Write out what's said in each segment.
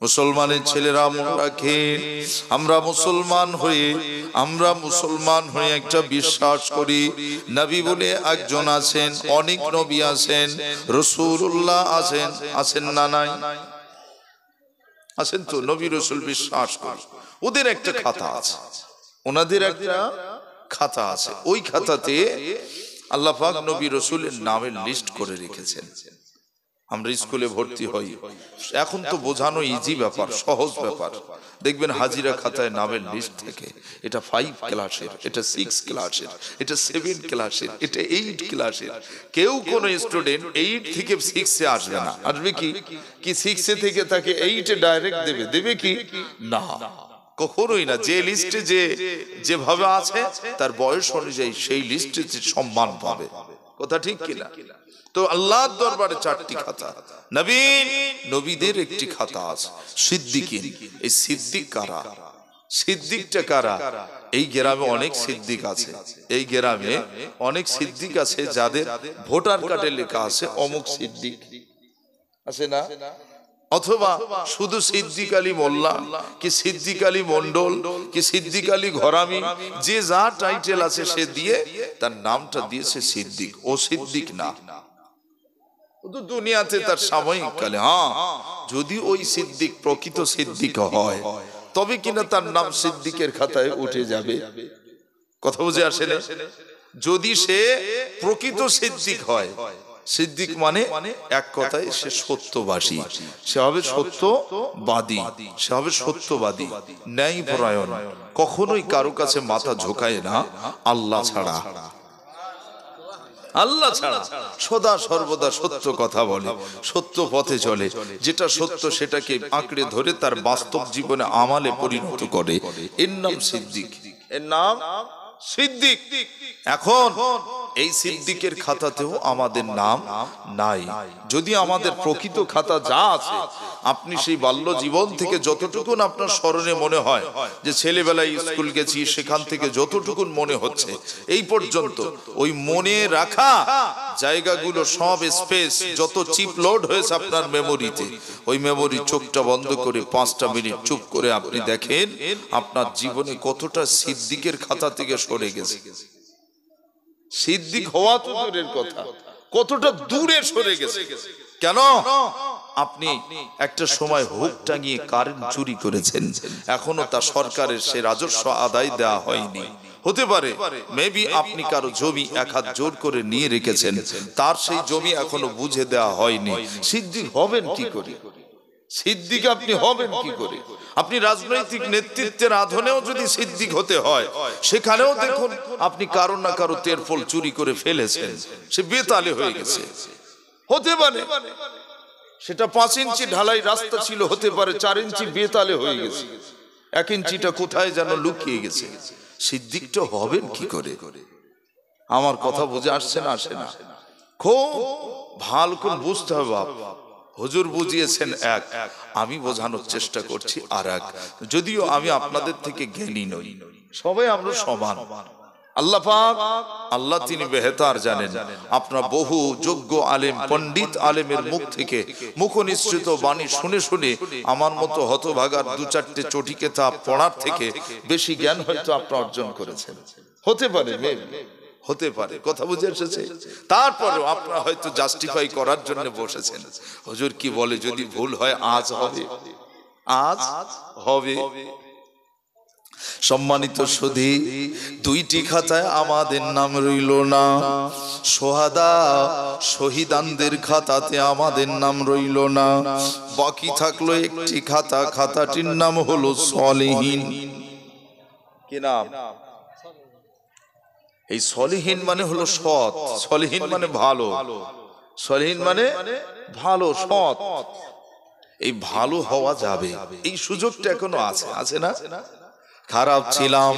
মুসলমানের ছেলেরা মনে রাখে, আমরা মুসলমান হয়ে একটা বিশ্বাস করি, নবী বলে একজন আছেন, অনেক নবী আছেন, রাসূলুল্লাহ আছেন না নাই? আছেন তো, নবী রাসূল বিশ্বাস করি। ওদের একটা খাতা আছে, ওনাদের একটা খাতা আছে। ওই খাতাতে আল্লাহ পাক নবী রাসূলের নামের লিস্ট করে রেখেছেন। আমরা স্কুলে ভর্তি হই, এখন তো বোঝানো ইজি ব্যাপার, সহজ ব্যাপার। দেখবেন হাজিরা খাতায় নামের লিস্ট থেকে, এটা 5 ক্লাসের, এটা 6 ক্লাসের, এটা 7 ক্লাসের, এটা 8 ক্লাসের। কেউ কোন স্টুডেন্ট 8 থেকে 6 এ আসবে না। আসবে কি 6 এ থেকে তাকে 8 এ ডাইরেক্ট দেবে কি না, কখনোই না। যে লিস্টে যেভাবে আছে তার বয়স অনুযায়ী সেই লিস্টে সম্মান পাবে। কথা ঠিক কিনা? তো আল্লাহর দরবারে 4টি খাতা, নবীদের একটি খাতা আছে, সিদ্দিকিন। এই সিদ্দিক কারা? সিদ্দিকটা কারা? এই গ্রামে অনেক সিদ্দিক আছে, এই গ্রামে অনেক সিদ্দিক আছে যাদের ভোটার কার্ডে লেখা আছে অমুক সিদ্দিক, আছে না? অথবা শুধু সিদ্দিক আলী মোল্লা, কি সিদ্দিক আলী মন্ডল, কি সিদ্দিক আলী ঘরামি, যে যা টাইটেল আছে সে দিয়ে তার নামটা দিয়েছে সিদ্দিক। ও সিদ্দিক না, দুনিয়াতে তার সাময়িক কালে। হ্যাঁ, যদি ওই সিদ্দিক প্রকৃত সিদ্দিক হয় তবে কিনা তার নাম সিদ্দিকের খাতায় উঠে যাবে। কথা বুঝে আসে না? যদি সে প্রকৃত সিদ্দিক হয়, সিদ্দিক মানে এক কথায় সে সত্যবাদী, সে হবে সত্যবাদী, সে হবে সত্যবাদী, ন্যায়পরায়ণ, কখনোই কারো কাছে মাথা ঝোঁকায় না আল্লাহ ছাড়া। আল্লাহ ছাড়া সদা সর্বদা সত্য কথা বলে, সত্য পথে চলে, যেটা সত্য সেটাকে আঁকড়ে ধরে তার বাস্তব জীবনে আমালে পরিণত করে। এর নাম সিদ্দিক, এর নাম সিদ্দিক। এখন এই সিদ্দিকের খাতাতেও আমাদের নাম নাই। যদি আমাদের প্রকৃত খাতা যা আছে, আপনি সেই বাল্য জীবন থেকে যতটুকুন আপনার স্মরণে মনে হয় যে ছেলেবেলায় স্কুল গেছি, সেখান থেকে যতটুকুন মনে হচ্ছে এই পর্যন্ত, ওই মনে রাখা জায়গাগুলো সব স্পেস যত চিপ লোড হয়েছে আপনার মেমোরিতে, ওই মেমোরি চোখটা বন্ধ করে 5টা মিনিট চুপ করে আপনি দেখেন আপনার জীবনে কতটা সিদ্দিকের খাতা থেকে সরে গেছে। সিদ্দিক হওয়া তো দূরের কথা, কতটা দূরে সরে গেছে। কেন? আপনি একটা সময় হুক টাঙিয়ে কারেন্ট চুরি করেছেন, এখনো তা সরকারের সে রাজস্ব আদায় দেওয়া হয়নি। হতে পারে মেবি আপনি কারো জমি 1 হাত জোর করে নিয়ে রেখেছেন, তার সেই জমি এখনো বুঝে দেওয়া হয়নি। সিদ্দিক হবেন কি করে? সিদ্দিক আপনি হবেন কি করে? আপনি রাজনৈতিক নেতৃত্বের আধনেও যদি সিদ্দিক হতে হয়, সেখানেও দেখুন আপনি কারো না কারো তেরফল চুরি করে ফেলেছেন, সে বেতালে হয়ে গেছে। হতে পারে সেটা 5 ইঞ্চি ঢালাই রাস্তা ছিল, হতে পারে 4 ইঞ্চি বেতালে হয়ে গেছে, 1 ইঞ্চিটা কোথায় যেন লুকিয়ে গেছে। সিদ্দিকটা হবেন কি করে? আমার কথা বুঝে আসছে না? আসে না? খুব ভালো করে বুঝতে হবে। হুজুর বুঝিয়েছেন এক, আমি বোঝানোর চেষ্টা করছি আর এক। যদিও আমি আপনাদের থেকে জ্ঞানী নই, সবাই আমরা সমান। আল্লাহ পাক, আল্লাহ তিনি বেহতার জানেন। আপনার বহু যোগ্য আলেম, পণ্ডিত আলেমের মুখ থেকে মুখনিসৃত বাণী শুনে শুনে আমার মতো হতভাগার 2-4টে চটি কিতাব পড়ার থেকে বেশি জ্ঞান হয়তো আপনি অর্জন করেছেন। হতে পারে, হতে পারে, কথা বুঝে এসেছে। তারপরও আপনারা হয়তো জাস্টিফাই করার জন্য বসেছেন, হুজুর কি বলে, যদি ভুল হয় আজ হবে, আজ হবে। সম্মানিত সুধী, 2টি খাতায় আমাদের নাম রইল না। সোহাদা, শহীদানদের খাতাতে আমাদের নাম রইল না। বাকি থাকলো একটি খাতা, খাতাটির নাম হলো সলিহিন। কি নাম? এই সলিহিন মানে হলো সৎ, সলিহিন মানে ভালো, সলিহিন মানে ভালো, সৎ। এই ভালো হওয়া যাবে, এই সুযোগটা এখনো আছে, আছে না? খারাপ ছিলাম,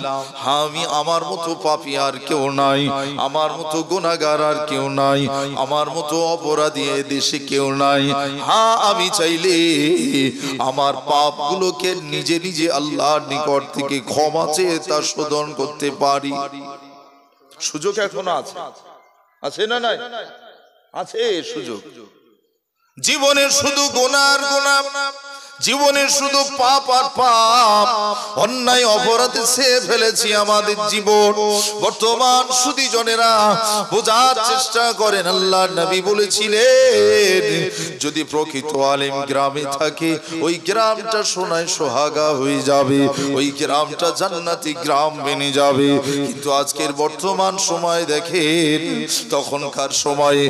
আমি আমার মতো পাপী আর কেউ নাই, আমার মতো গুনাহগার আর কেউ নাই, আমার মতো অপরাধী দেশে কেউ নাই। হ্যাঁ, আমি চাইলে আমার পাপগুলোকে নিজে নিজে আল্লাহর নিকট থেকে ক্ষমা চেয়ে তা শোধন করতে পারি। সুযোগ এখনো আছে, আছে না? নাই? আছে সুযোগ। জীবনে শুধু গুনার গুনাহ, জীবনে শুধু পাপ আর পাপ, অন্যায় অপরাধে ছেয়ে ফেলেছি আমাদের জীবন। বর্তমান সুধী জনেরা বোঝার চেষ্টা করেন, আল্লাহর নবী বলেছিলেন যদি প্রকৃত আলেম গ্রামে থাকে ওই গ্রামটা সোনায় সোহাগা হয়ে যাবে, ওই গ্রামটা জান্নাতি গ্রাম বেনে যাবে। কিন্তু আজকের বর্তমান সময় দেখেন, তখনকার সময়ে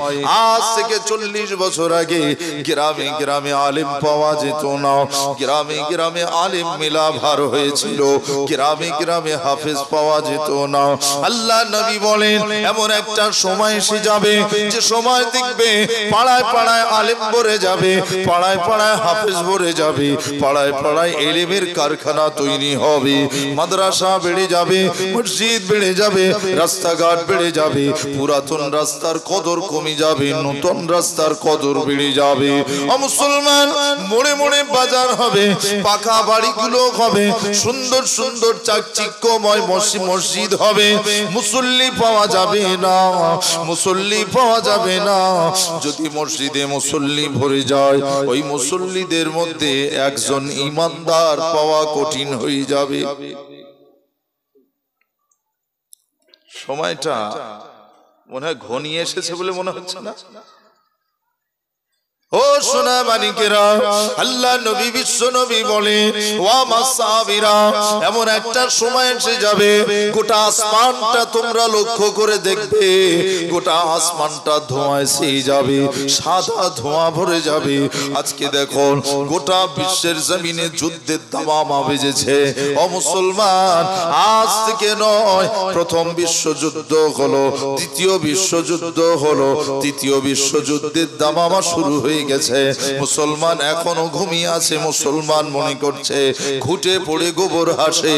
আজ থেকে 40 বছর আগে গ্রামে গ্রামে আলেম পাওয়া যেত না, গ্রামে গ্রামে আলেম মেলা ভার হয়েছিল, গ্রামে গ্রামে হাফেজ পাওয়া যেত না। আল্লাহ নবী বলেন এমন একটা সময় এসে যাবে যে সময় দেখবে পাড়ায় পাড়ায় আলেম ভরে যাবে, পাড়ায় পাড়ায় হাফেজ ভরে যাবে, পাড়ায় পাড়ায় ইলমের কারখানা তৈরি হবে, মাদ্রাসা বেড়ে যাবে, মসজিদ বেড়ে যাবে, রাস্তাঘাট বেড়ে যাবে, পুরাতন রাস্তার কদর কমে যাবে, নতুন রাস্তার কদর বেড়ে যাবে। ও মুসলমান, মোড়ে মোড়ে বাজার হবে, পাকা বাড়িগুলো হবে, সুন্দর সুন্দর চাকচিক্যময় মসজিদ হবে। মুসল্লি পাওয়া যাবে না, মুসল্লি পাওয়া যাবে না। যদি মসজিদে মুসল্লি ভরে যায়, ওই মুসল্লিদের মধ্যে একজন ইমানদার পাওয়া কঠিন হয়ে যাবে। সময়টা মনে হয় ঘনিয়ে এসেছে বলে মনে হচ্ছে না? ও সোনা মানিকেরা, আল্লাহ নবী বিশ্ব নবী বলে ওয়া মাসাবিরা, এমন একটা সময় এসে যাবে গোটা আসমানটা তোমরা লক্ষ্য করে দেখবে, গোটা আসমানটা ধোঁয়ায় ছেয়ে যাবে, সাদা ধোঁয়া ভরে যাবে। আজকে দেখো গোটা বিশ্বের জমিনে যুদ্ধের দামামা বেজেছে। ও মুসলমান, আজ থেকে নয়, প্রথম বিশ্বযুদ্ধ হলো, দ্বিতীয় বিশ্বযুদ্ধ হলো, তৃতীয় বিশ্বযুদ্ধের দামামা শুরু হয়ে গেছে। মুসলমান এখনো ঘুমিয়ে আছে, মুসলমান মনে করছে ঘুটে পড়ে গোবর হাসে।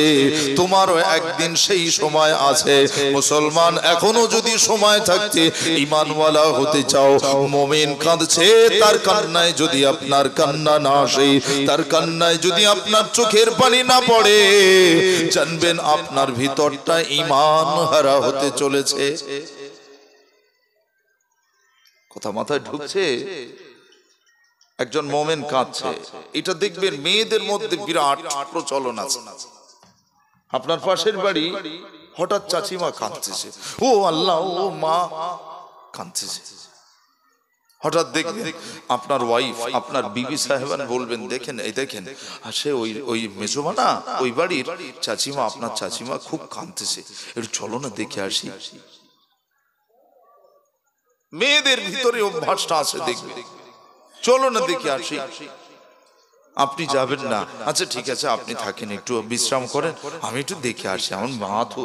তোমারও একদিন সেই সময় আছে। মুসলমান এখনো যদি সময় থাকতে ঈমানওয়ালা হতে চাও, মুমিন কাঁদছে, তার কান্নায় যদি আপনার কান্না না আসে, তার কান্নায় যদি আপনার চোখের পানি না পড়ে, জানবেন আপনার ভিতরটা ঈমান হারা হতে চলেছে। কথা মাথায় ঢুকছে? একজন মোমেন কাঁদছে, এটা দেখবেন মেয়েদের মধ্যে বিরাট প্রচলন আছে। আপনার পাশের বাড়ি হঠাৎ চাচিমা কাঁদতেছে, ও আল্লাহ, ও মা কাঁদতেছে। হঠাৎ দেখবেন আপনার ওয়াইফ, আপনার বিবি সাহেবান বলবেন দেখেন, এই দেখেন আসে ওই মেজমা না, ওই বাড়ির চাচিমা, আপনার চাচিমা খুব কাঁদতেছে, একটু চলো না দেখে আসি। মেয়েদের ভিতরে অভ্যাসটা আছে, দেখবে চলো না দেখে আসি। আপনি যাবেন না, আচ্ছা ঠিক আছে আপনি থাকেন, একটু বিশ্রাম করেন, আমি একটু দেখে আসি। আমার মা তো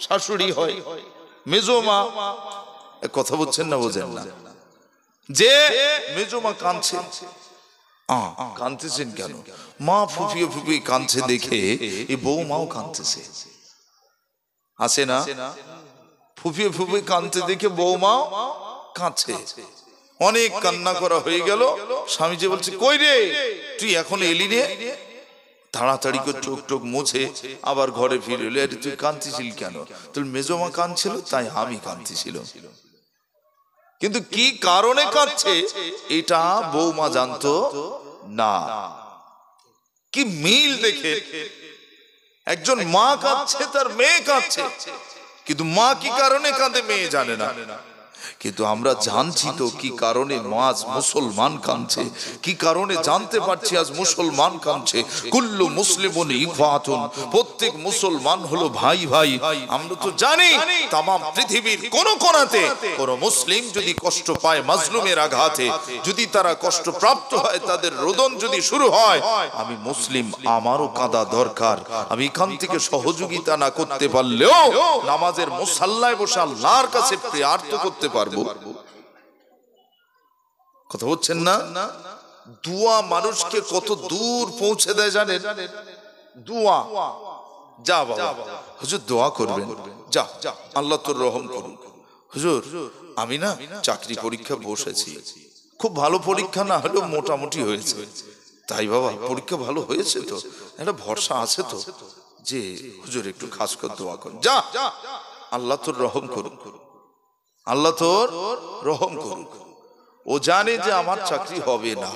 শাশুড়ি হয়, মেজো মা। কথা বলছেন না, বোঝেন না যে মেজো মা কাঁদছে। কাঁদতেছেন কেন? মা ফুপিয়ে ফুপিয়ে কাঁদছে দেখে এই বউ মাও কাঁদতেছে, আছে না? ফুপিয়ে ফুপিয়ে কাঁদতে দেখে বউ মাও কাঁদছে। অনেক কান্না করা হয়ে গেল, স্বামীজি বলছে কই রে তুই এখন এলি রে? তাড়াতাড়ি করে চোখ টোক মুছে আবার ঘরে ফিরে এলো। আরে তুই কাঁদতেছিল কেন? তোর মেজমা কাঁদছিল তাই আমি কাঁদতেছিল। কিন্তু কি কারণে কাঁদছে এটা বৌমা জানতো না। কি মিল দেখে, একজন মা কাঁদছে, তার মেয়ে কাঁদছে, কিন্তু মা কি কারণে কাঁদে মেয়ে জানে না। কিন্তু আমরা জানছি তো কি কারণে আজ মুসলমান কাঁদছে, কি কারণে জানতে পারছি আজ মুসলমান কাঁদছে। কুল্লু মুসলিমুন ইখওয়াতুন, প্রত্যেক মুসলমান হলো ভাই ভাই। আমরা তো জানি তাম পৃথিবীর কোন কোণাতে কোন মুসলিম যদি কষ্ট পায় মাজলুমের আঘাতে, যদি তারা কষ্ট প্রাপ্ত হয়, তাদের রোদন যদি শুরু হয়, আমি মুসলিম, আমারও কাঁদা দরকার। আমি এখান থেকে সহযোগিতা না করতে পারলেও নামাজের মুসাল্লায় বসে আল্লাহর কাছে প্রার্থনা করতে পারবো। কথা বলছেন না? দুয়া মানুষকে কত দূর পৌঁছে দেয় জানেন? দুয়া, যা বাবা হুজুর দোয়া করবেন, যা আল্লাহ তোর রহম করুন। হুজুর আমি না চাকরি পরীক্ষা বসেছি, খুব ভালো পরীক্ষা না হলেও মোটামুটি হয়েছে। তাই বাবা পরীক্ষা ভালো হয়েছে তো, একটা ভরসা আছে তো, যে হুজুর একটু খাস করে দোয়া করুন, যা আল্লাহ তোর রহম করুন, আল্লাহ তোর রহম করুন। ও জানে যে আমার চাকরি হবে না,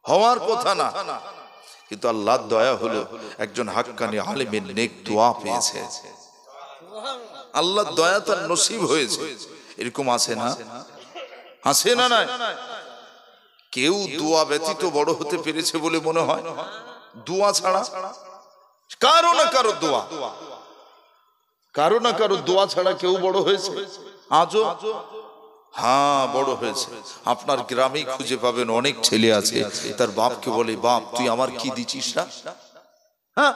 হওয়ার কথা না, কিন্তু আল্লাহর দয়া হলো একজন হাক্কানি আলেমের নেক দোয়া পেয়েছে, আল্লাহর দয়া তার নসিব হয়েছে। এরকম আছে না? আছে না? নাই? কেউ দোয়া ব্যতীত বড় হতে পেরেছে বলে মনে হয়? দোয়া ছাড়া কারো না কারো দোয়া, কারো না কারো দোয়া ছাড়া কেউ বড় হয়েছে আজও? হ্যাঁ, বড় হয়েছে। আপনার গ্রামেই খুঁজে পাবেন অনেক ছেলে আছে, তার বাপকে বলে, বাপ তুই আমার কি দিচ্ছিস না? হ্যাঁ,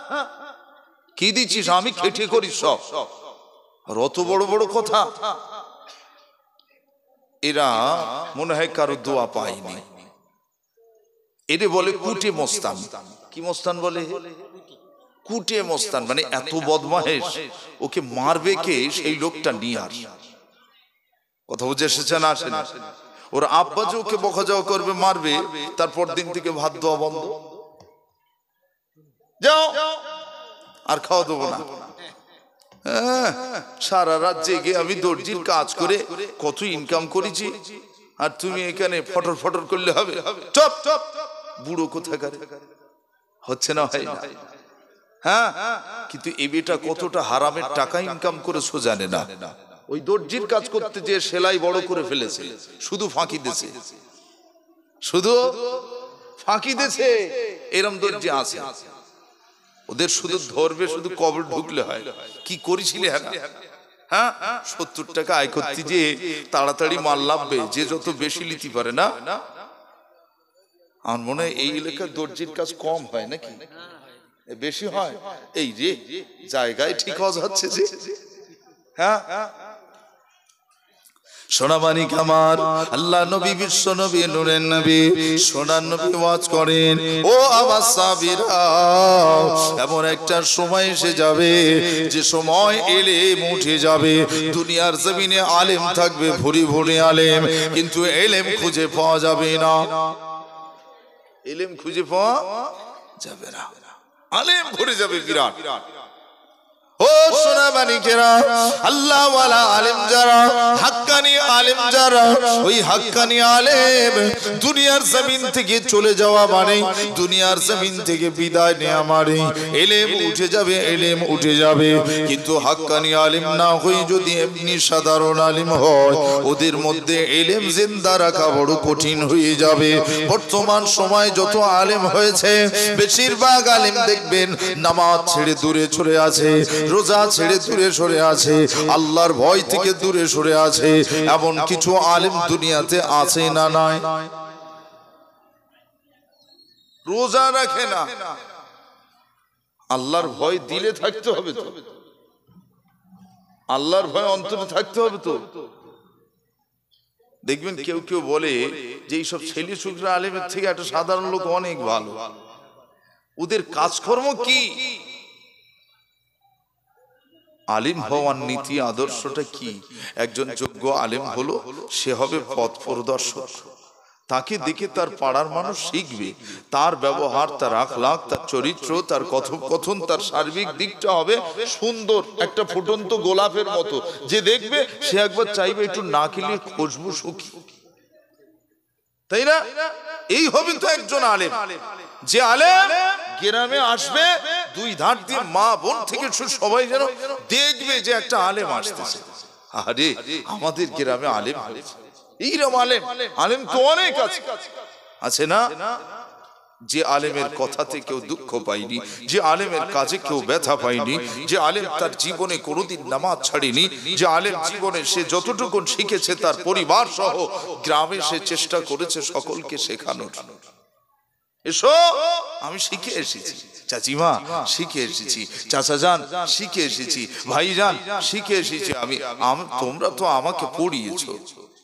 কি দিচ্ছিস? আমি খেটে করি সব। আর অত বড় বড় কথা। এরা মনে হয় কারো দোয়া পায়নি। এরে বলে কুটে মস্তান। কি মস্তান বলে? কুটে মস্তান, মানে এত বদমাহেশ, ওকে মারবে কে সেই লোকটা নিয়ে আস। কথা বুঝে এসেছে না? আসেন। ওর আব্বা যে ওকে বকাঝকা করবে, মারবে, তারপর দিন থেকে ভাত দেওয়া বন্ধ, যাও আর খাওয়া দেবো না। সারা রাত জেগে আমি দর্জির কাজ করে কত ইনকাম করেছি, আর তুমি এখানে ফটর ফটর করলে হবে? চপ চপ, বুড়ো কোথাকার। হচ্ছে না? হয় না? হ্যাঁ, কিন্তু এ বেটা কতটা হারামের টাকা ইনকাম করেছো জানে না। ওই দর্জির কাজ করতে যে সেলাই বড় করে ফেলেছে, শুধু ফাঁকি দিয়েছে, শুধু ফাঁকি দিয়েছে। এরম দর্জি আছে, ওদের শুধু ধরবে, শুধু কবর ঢুকলে হয়। কি করেছিলে? হ্যাঁ, 70 টাকা আয় করতে যে তাড়াতাড়ি মাল লাভবে, যে যত বেশি লিতে পারে না। আমার মনে হয় এই এলাকার দর্জির কাজ কম হয় নাকি বেশি হয়? এই রে জায়গায় ঠিক হচ্ছে যে। হ্যাঁ, সোনাবানি কামার আল্লাহ নবী, বিশ্ব নবী, নূরের নবী, সোনার নবী ওয়াজ করেন, ও আমার সাহাবীরা, এমন একটা সময় এসে যাবে যে সময় এলেম উঠে যাবে। দুনিয়ার জমিনে আলেম থাকবে ভরি ভরি আলেম, কিন্তু এলেম খুঁজে পাওয়া যাবে না। এলেম খুঁজে পাওয়া যাবে না, আলেম ভরে যাবে বিরাট। ও সোনা মানিকেরা, আল্লাহ ওয়ালা আলেম যারা, হাক্কানি আলেম যারা, ওই হাক্কানি আলেম দুনিয়ার জমিন থেকে চলে যাওয়া মানে দুনিয়ার জমিন থেকে বিদায় নেওয়া মানে এলেম উঠে যাবে, এলেম উঠে যাবে। কিন্তু হাক্কানি আলেম না হয়ে যদি এমনি সাধারণ আলেম হয়, ওদের মধ্যে এলেম জিন্দা রাখা বড় কঠিন হয়ে যাবে। বর্তমান সময় যত আলেম হয়েছে, বেশিরভাগ আলেম দেখবেন নামাজ ছেড়ে দূরে সরে আছে, রোজা ছেড়ে দূরে সরে আছে, আল্লাহর ভয় থেকে দূরে সরে আছে। এমন কিছু আলেম দুনিয়াতে আছে না? নাই? রোজা রাখে না, আল্লাহর ভয় দিলে থাকতে হবে তো, আল্লাহর ভয় অন্তরে থাকতে হবে তো। দেখবেন কেউ কেউ বলে যে এইসব ছেলে শুকরা আলেমের থেকে একটা সাধারণ লোক অনেক ভালো, ওদের কাজকর্ম কি? আলিম হওয়ার নীতি আদর্শটা কি? একজন যোগ্য আলেম হলো, সে হবে পথ প্রদর্শক। তাকে দেখে তার পাড়ার মানুষ শিখবে, তার ব্যবহার, তার আখলাক, তার চরিত্র, তার কথোপকথন, তার সার্বিক দিকটা হবে সুন্দর, একটা ফুটন্ত গোলাপের মতো। যে দেখবে সে একবার চাইবে একটু না খেলে খুশবু সুখী, তাই না? এই হবে তো একজন আলেম। যে আলেম গ্রামে আসবে, দুই ধার দিয়ে মা বোন থেকে সবাই যেন দেখবে যে একটা আলেম আসতেছে। আরে আমাদের গ্রামে আলেম হয়েছে, এইরকম আলেম, আলেম তো অনেক আছে, আছে না? যে আলেমের কথাতে কেউ দুঃখ পায়নি, যে আলেমের কাজে কেউ ব্যথা পায়নি, যে আলেম তার জীবনে কোনোদিন নামাজ ছাড়েনি, যে আলেম জীবনে সে যতটুকু শিখেছে তার পরিবার সহ গ্রামে সে চেষ্টা করেছে সকলকে শেখানোর। এসো, আমি শিখে এসেছি, চাচিমা শিখে এসেছি, চাচা যান শিখে এসেছি, ভাই যান শিখে এসেছি। আমি তোমরা তো আমাকে পড়িয়েছো,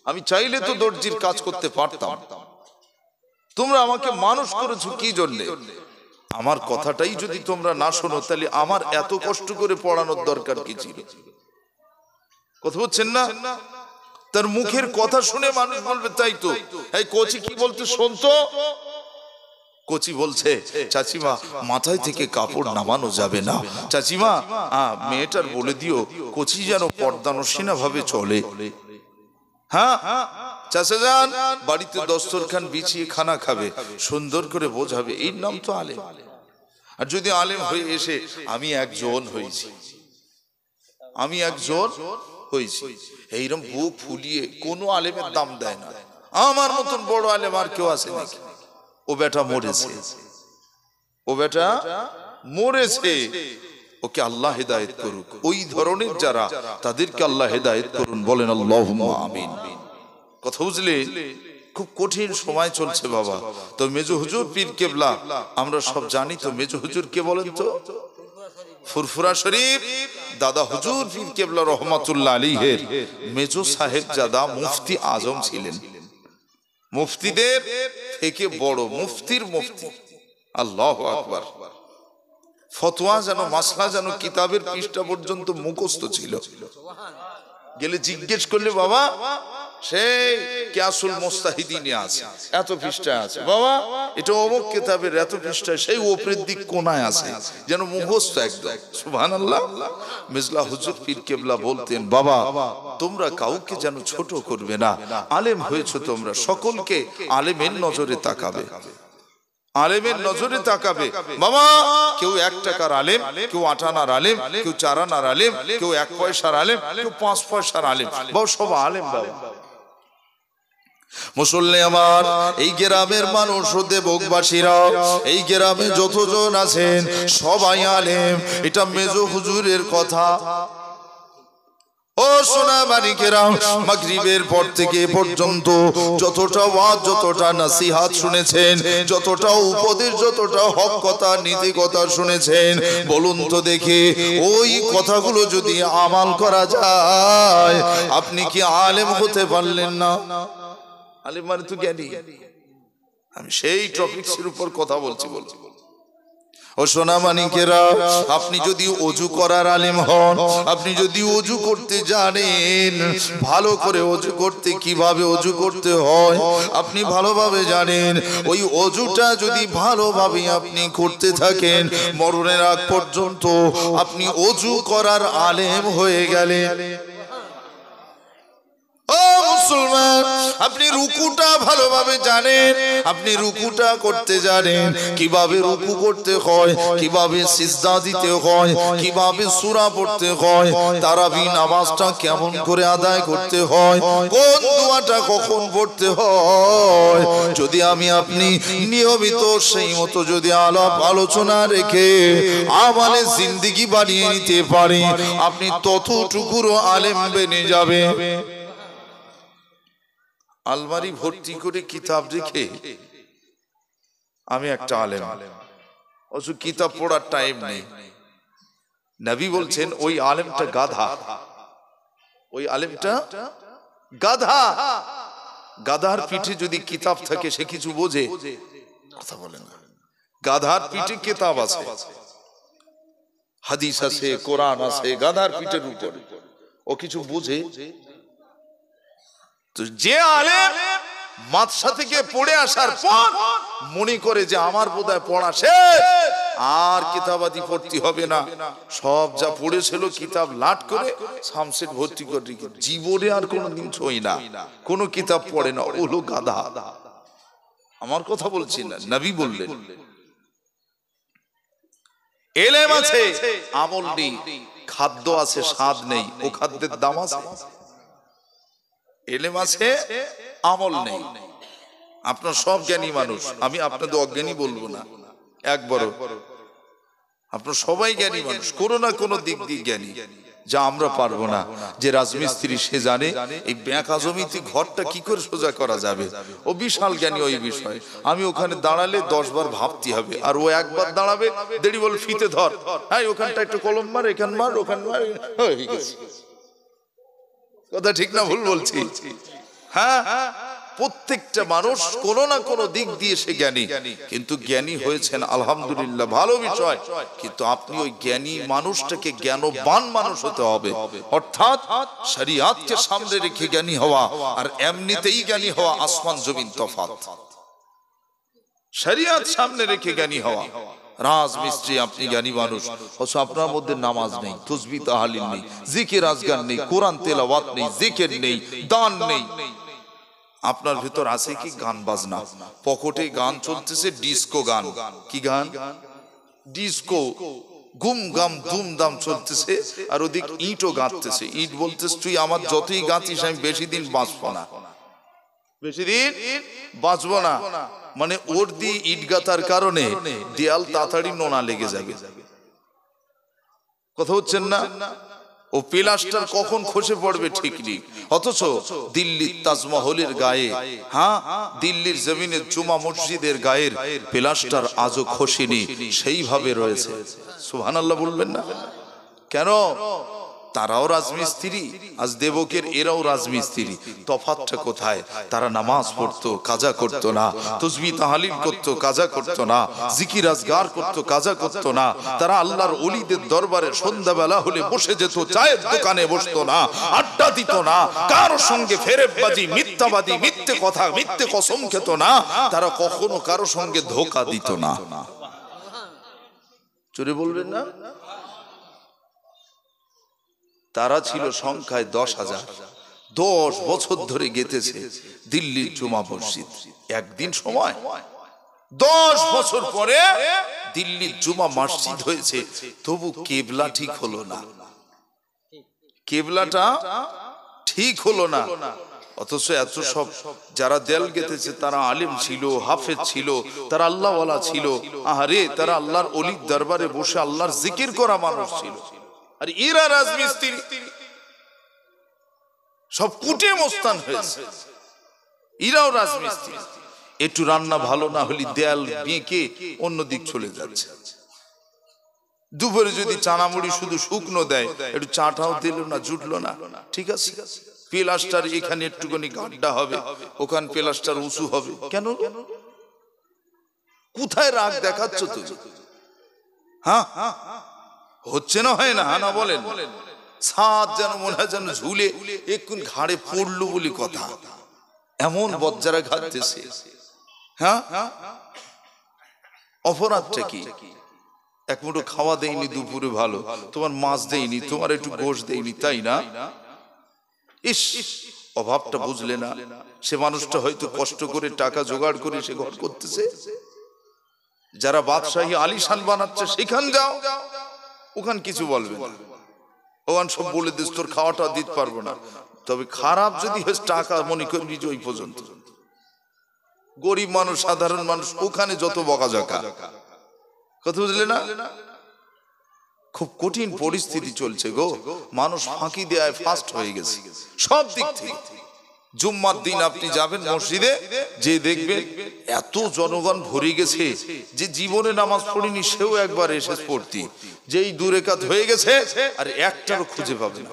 আমি চাইলে তো দর্জির কাজ করতে পারতাম, তোমরা আমাকে মানুষ করেছো কি জন্য? আমার কথাটাই যদি তোমরা না শোনো, তাহলে আমার এত কষ্ট করে পড়ানোর দরকার কি ছিল? কথা বলছেন না? তার মুখের কথা শুনে মানুষ বলবে তাই তো, এই কোচি কি বলতে শুনতো? কোচি বলছে, চাচিমা মাথায় থেকে কাপড় নামানো যাবে না, চাচিমা মেয়েটার বলে দিও কোচি যেন পর্দানসীনা ভাবে চলে। হ্যাঁ, চাচা যান বাড়িতে দস্তরখান বিছিয়ে খানা খাবে, সুন্দর করে বোঝাবে, এই নাম তো আলেম। আর যদি আলেম হয়ে এসে আমি একজন হয়েছি এইরকম বুক ফুলিয়ে কোনো আলেমের দাম দেয় না। আমার মতন বড় আলেম আর কেউ আছে নাকি? ও বেটা মরেছে, ওকে আল্লাহ হেদায়েত করুক। ওই ধরনের যারা, তাদেরকে আল্লাহ হেদায়েত করুন, বলেন আল্লাহুম্মা আমিন। কথা বুঝলে? খুব কঠিন সময় চলছে বাবা। তো মেজো হুজুর পীর কেবলা আমরা সব জানি। তো মেজো হুজুর কে বলেন তো? ফুরফুরা শরীফ দাদা হুজুর পীর কেবলা রহমাতুল্লাহ আলাইহির মেজো সাহেবজাদা মুফতি আজম ছিলেন। মুফতিদের থেকে বড়, মুফতির মুফতি। আল্লাহু আকবার। ফতোয়া যেন, মাসলা যেন কিতাবের পৃষ্ঠা পর্যন্ত মুখস্থ ছিল। গেলে জিজ্ঞেস করলে বাবা সেই কিয়াসুল মুস্তাহিদিনে আছে, এত পৃষ্ঠায় আছে, বাবা এটা অমুক কিতাবের এত পৃষ্ঠায়, সেই উপরের দিক কোনায় আছে, যেন মুখস্থ একদম। সুবহানাল্লাহ। মিজলা হুজুর পীর কেবলা বলতেন, বাবা তোমরা কাউকে যেন ছোট করবে না, আলেম হয়েছো তোমরা, সকলকে আলেমের নজরে তাকাবে, আলেমের নজরে তাকাবে। বাবা কেউ 1 টাকার আলেম, কেউ 8 আনার আলেম, কেউ 4 আনার আলেম, কেউ 1 পয়সার আলেম, কেউ 5 পয়সার আলেম, বাবা সব আলেম। বাবা মুসল্লি আমার, এই গ্রামের মানুষ, দেবকবাসীরা, এই গ্রামে যতজন আছেন সবাই আলেম। এটা মেজো হুজুরের কথা। ও সোনা মানিকেরা, মাগরিবের পর থেকে পর্যন্ত যতটা ওয়াজ, যতটা নসিহত শুনেছেন, যতটা উপদেশ, যতটা হক কথা, নীতি কথা শুনেছেন, বলুন তো দেখি ওই কথাগুলো যদি আমাল করা যায়, আপনি কি আলেম হতে পারলেন না? আলেম মানে তো জ্ঞানী। আমি সেই টপিকসের উপর কথা বলছি। ও সোনা মানিকেরা, আপনি যদি ওযু করার আলেম হন, আপনি যদি ওযু করতে জানেন, ভালো করে ওযু করতে, কিভাবে ওযু করতে হয় আপনি ভালোভাবে জানেন, ওই ওযুটা যদি ভালোভাবে আপনি করতে থাকেন, মরণের আগ পর্যন্ত আপনি ওযু করার আলেম হয়ে গেলেন। ও মুসলমান, আপনি রুকুটা ভালোভাবে জানেন, আপনি রুকুটা করতে জানেন, কিভাবে রুকু করতে হয়, কিভাবে সিজদা দিতে হয়, কিভাবে সূরা পড়তে হয়, তারাবি নামাজটা কেমন করে আদায় করতে হয়, কোন দোয়াটা কখন পড়তে হয়, যদি আমি আপনি নিয়মিত সেই মতো যদি আলাপ আলোচনা রেখে আমালে জিন্দেগি বানিয়ে নিতে পারি, আপনি ততটুকুরও আলেম বেনে যাবে। আলমারি ভর্তি করে কিতাব রেখে আমি একটা আলেম, অথচ কিতাব পড়ার টাইম নেই। নবী বলছেন ওই আলেমটা গাধা, ওই আলেমটা গাধা। গাধার পিঠে যদি কিতাব থাকে সে কিছু বোঝে? কথা বলে না। গাধার পিঠে কিতাব আছে, হাদিস আছে, কোরআন আছে, গাধার পিঠের উপর, ও কিছু বুঝে? তো যে আলেম মাদ্রাসা থেকে পড়ে আসার পর মনে করে যে আমার বোধহয় পড়া শেষ, আর কিতাবাদি পড়তে হবে না, সব যা পড়েছিল কিতাব লাট করে সামসেট ভর্তি করে, জীবনে আর কোনোদিন ছই না, কোনো কিতাব পড়ে না, ওলো গাধা। আমার কথা বলছি না, নবী বললেন এলেম আছে, আমল নেই, খাদ্য আছে, স্বাদ নেই, ও খাদ্যের দাম আছে? এলেম আছে, আমল নেই। আপনার সব জ্ঞানী মানুষ, আমি আপনাদের অজ্ঞানী বলবো না, একবারও। আপনার সবাই জ্ঞানী মানুষ, কোনো না কোনো দিক দিয়ে জ্ঞানী, যা আমরা পারবো না। যে রাজমিস্ত্রি সে জানে এই ব্যাঁকা জমিতে ঘরটা কি করে সোজা করা যাবে, ও বিশাল জ্ঞানী ওই বিষয়। আমি ওখানে দাঁড়ালে 10 বার ভাবতে হবে, আর ও একবার দাঁড়াবে, দেরি বল ফিতে ধর, হ্যাঁ ওখানটা একটু কলম মার, এখান মার, ওখান মার, হয়ে গেছে। কথা ঠিক না ভুল বলছি? হ্যাঁ, প্রত্যেকটা মানুষ কোন না কোন দিক দিয়ে সে জ্ঞানী, কিন্তু জ্ঞানী হয়েছেন আলহামদুলিল্লাহ, ভালো বিষয়। কিন্তু আপনি ওই জ্ঞানী মানুষটাকে জ্ঞানবান মানুষ হতে হবে, অর্থাৎ শরিয়াতকে সামনে রেখে জ্ঞানী হওয়া আর এমনিতেই জ্ঞানী হওয়া আসমান জমিন তফাৎ। শরিয়াত সামনে রেখে জ্ঞানী হওয়া। রাজমিস্ত্রি আপনি জ্ঞানী মানুষ, অথচ আপনার মধ্যে নামাজ নেই, তাসবিহ তাহলিল নেই, জিকির আজগার নেই, কোরআন তেলাওয়াত নেই, জিকির নেই, দান নেই। আপনার ভিতর আছে কি গান বাজনা, পকেটে গান চলতেছে, ডিস্কো গান। কি গান? ডিস্কো গুম গাম দুম দাম চলতেছে, আর ওদিক ইটও গাঁথতেছে। ইট বলতেছে তুই আমার যতই গাঁথিস আমি বেশি দিন বাঁচবো না, বেশি দিন বাঁচবো না। মানে ওর দিয়ে ইট গাঁথার কারণে দেয়াল তাড়াতাড়ি নোনা লেগে যাবে। কথা হচ্ছেন না? ও প্লাস্টার কখন খসে পড়বে ঠিক নেই। অথচ দিল্লির তাজমহলের গায়ে, হ্যাঁ দিল্লির জমিনের জুমা মসজিদের গায়ের প্লাস্টার আজও খসেনি, সেইভাবে রয়েছে। সুবহানাল্লাহ বলবেন না কেন? তারাও রাজমিস্ত্রি, আজ দেবকের এরাও রাজমিস্ত্রি। তফাৎটা কোথায়? তারা নামাজ পড়তো, কাজা করতো না, তাসবিহ তাহলিল করতো, কাজা করতো না, জিকির আজগার করতো, কাজা করতো না। তারা আল্লাহর ওলিদের দরবারে সন্ধ্যাবেলা হলে বসে যেত, চায়ের দোকানে বসতো না, আড্ডা দিত না, কারোর সঙ্গে ফেরেববাজি, মিথ্যাবাদী, মিথ্যে কথা, মিথ্যে কসম খেত না। তারা কখনো কারোর সঙ্গে ধোঁকা দিত না। চোরে বলবেন না? তারা ছিল সংখ্যায় 10,000। 10 বছর ধরে গেতেছে দিল্লির জুমা মসজিদ। একদিন সময় 10 বছর পরে দিল্লির জুমা মসজিদ হয়েছে, তবু কেবলা ঠিক হলো না। কেবলাটা ঠিক হলো না। অথচ এত সব যারা দেল গেতেছে তারা আলেম ছিল, হাফেজ ছিল, তারা আল্লাহওয়ালা ছিল। আহারে, তারা আল্লাহর ওলির দরবারে বসে আল্লাহর জিকির করা মানুষ ছিল। আর এরা রাজমিস্ত্রি, সব কুটে মস্তান হয়েছে। এরাও রাজমিস্ত্রি। একটু রান্না ভালো না হলে দেয়াল বেঁকে অন্যদিক চলে যাচ্ছে। দুপুরে যদি চানামুড়ি শুধু শুকনো দেয়, একটু চাটাও দিল না, জুটলো না, ঠিক আছে। প্লাস্টার এখানে একটুখানি গাড্ডা হবে, ওখানে প্লাস্টার উঁচু হবে। কেন? কোথায় রাগ দেখাচ্ছ তুমি? হ্যাঁ হচ্ছে না, হয় না? না বলেন। ছাদ যেন মনে হয় যেন ঝুলে একটু ঘাড়ে পড়লো বলে কথা, এমন বজ্জারা ঘাটতেছে। হ্যাঁ, অপরাধটা কি? এক মুঠো খাওয়া দেয়নি দুপুরে, ভালো তোমার মাছ দেয়নি, তোমার একটু গোশ দেয়নি, তাই না? ইস, অভাবটা বুঝলে না? সে মানুষটা হয়তো কষ্ট করে টাকা জোগাড় করে সে ঘর করতেছে। যারা বাদশাহী আলিশান বানাচ্ছে সেখান যাও, ওখান কিছু বলবে না, ওখান সব বলে দিস তোর খাওয়াটা দিতে পারবো না। তবে খারাপ যদি হয় টাকা মনে করবি যে ওই পর্যন্ত। গরিব মানুষ, সাধারণ মানুষ, ওখানে যত বকাঝকা। কথা বুঝলে না? খুব কঠিন পরিস্থিতি চলছে গো। মানুষ ফাঁকি দেয় ফাস্ট হয়ে গেছে সব দিক থেকে। জুম্মার দিন আপনি যাবেন মসজিদে, যে দেখবেন এত জনগণ ভরে গেছে যে জীবনে নামাজ পড়িনি সেও একবার এসে পড়তি, যেই দু রাকাত হয়ে গেছে আর একটারও খুঁজে পাবে না।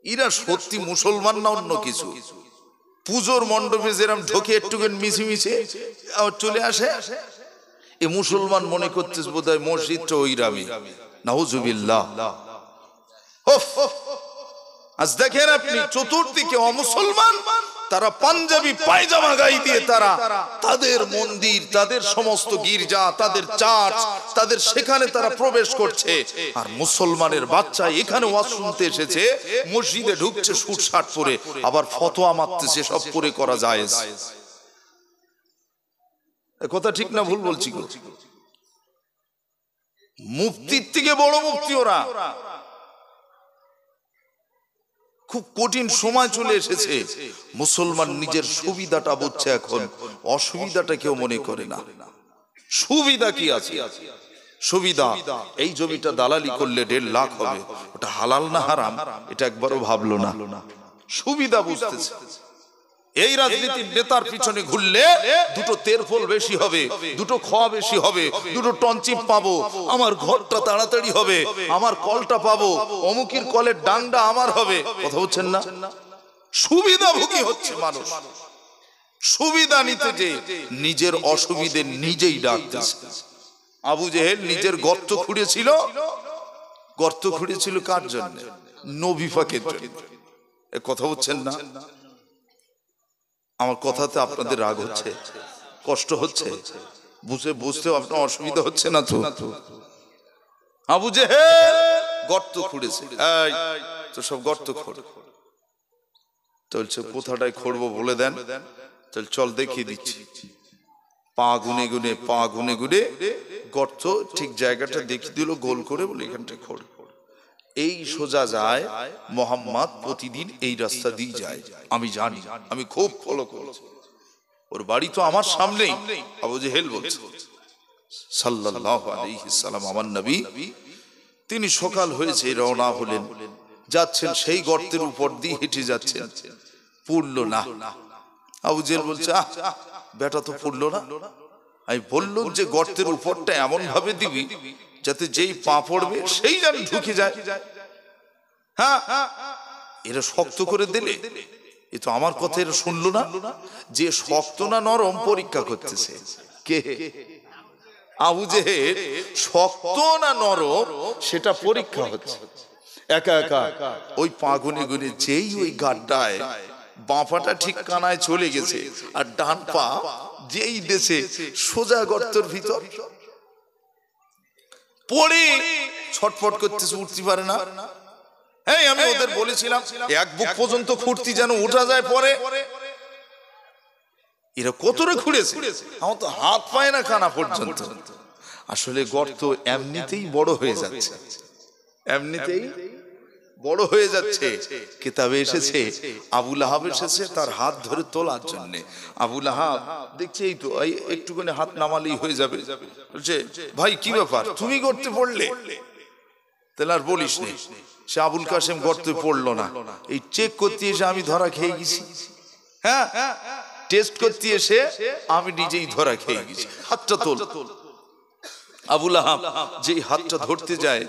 এরা সত্যি মুসলমান না অন্য কিছু? পুজোর মণ্ডপে যেরকম ঢোকে একটুখানি মিছিমিছে চলে আসে, এ মুসলমান মনে করতেছে বোধহয় মসজিদটা ওই রামি। নাউজুবিল্লাহ। আজ দেখেন আপনি চতুর্দিকে অমুসলমান, তারা পাঞ্জাবি পায়জামা গায়ে দিয়ে তারা তাদের মন্দির, তাদের সমস্ত গির্জা, তাদের চার্চ, তাদের সেখানে তারা প্রবেশ করছে। আর মুসলমানের বাচ্চা এখানে ওয়াজ শুনতে এসেছে, মসজিদে ঢুকছে স্যুট শার্ট পরে, আবার ফতোয়া মারতেছে সব পরে করা জায়েজ। কথা ঠিক না ভুল বলছি? মুফতির থেকে বড় মুফতি ওরা। খুব কঠিন সময় চলে এসেছে। মুসলমান নিজের সুবিধাটা বুঝছে এখন, অসুবিধাটা কেউ মনে করে না। সুবিধা কি আছে? সুবিধা এই জমিটা দালালি করলে 1.5 লাখ হবে, ওটা হালাল না হারাম এটা একবারও ভাবলো না। সুবিধা বুঝতেছে। এই রাজনীতির নেতার পিছনে ঘুরলে দুটো তেরফল বেশি হবে, দুটো খাওয়া বেশি হবে, দুটো টনচিপ পাবো, আমার ঘরটা তাড়াতাড়ি হবে, আমার কলটা পাবো, অমুকের কলের ডাংটা আমার হবে। কথা বলছেন না? সুবিধাভোগী হচ্ছে মানুষ। সুবিধা নিতে যে নিজের অসুবিধে নিজেই ডাকতেছে। আবু জেহেল নিজের গর্ত খুঁড়েছিল। গর্ত খুঁড়েছিল কার জন্য? নবী পাকের জন্য। কথা বলছেন না? আমার কথাতে আপনাদের রাগ হচ্ছে, কষ্ট হচ্ছে, বুঝতেও আপনার অসুবিধা হচ্ছে না তো? আবু জেহেল গর্ত খুঁড়েছে, তো সব গর্ত খোঁড় চলছে। কোথাটায় খুঁড়বো বলে দেন, চল দেখিয়ে দিচ্ছি। পা গুনে গুনে গর্ত ঠিক জায়গাটা দেখিয়ে দিল গোল করে, বলে এখানটা খোঁড়, এই সোজা যায়। মোহাম্মদ প্রতিদিন এই রাস্তা দিয়ে যায়, আমি জানি, আমি খুব ফলো করছি। ওর বাড়ি তো আমার সামনেই। আবু জেহেল বলছে সাল্লাল্লাহু আলাইহি সাল্লাম, আমার নবী, তিনি সকাল হয়েছে রওনা হলেন, যাচ্ছেন সেই গর্তের উপর দিয়ে হেঁটে যাচ্ছেন, পড়লো না। আবু জেহেল বলছে বেটা তো পড়লো না। আমি বললাম যে গর্তের উপরটা এমন ভাবে দিবি যাতে যেই পা পড়বে সেই যেন ঢুকে যায়। হ্যাঁ, এরা শক্ত করে দিলে, এ তো আমার কথা এরা শুনলো না। যে শক্ত না নরম পরীক্ষা করতেছে কে? আবু জেহেল। শক্ত না নরম সেটা পরীক্ষা হচ্ছে। একা একা ওই পা গুনে গুনে যেই ওই গাড্ডায় বাঁ পাটা ঠিক কানায় চলে গেছে, আর ডান পা যেই দেশে সোজা গর্তের ভিতর পড়ে ছটফট করতেছে, উঠতে পারে না। হ্যাঁ, আমি ওদের বলেছিলাম এক বুক পর্যন্ত খুঁড়তি যেন উঠা যায় পরে। এরা কতটা খুঁড়েছে, আমার তো হাত পায় না কানা পর্যন্ত। আসলে গর্ত এমনিতেই বড় হয়ে যাচ্ছে, এমনিতেই বড় হয়ে যাচ্ছে। কিতাবে এসেছে আবু লাহাব এসেছে তার হাত ধরে তোলার জন্য। আবু লাহাব দেখছে এই তো একটুখানি হাত নামালেই হয়ে যাবে। বলছে ভাই কি ব্যাপার, তুমি গর্তে পড়লে? তাহলে আর বলিস নে। সে আবুল কাসেম গর্তে পড়লো না, এই চেক করতে এসে আমি ধরা খেয়ে গেছি। হ্যাঁ, টেস্ট করতে এসে আমি নিজেই ধরা খেয়ে গেছি। হাতটা তোল। আবু লাহাব যেই হাতটা ধরতে যায়,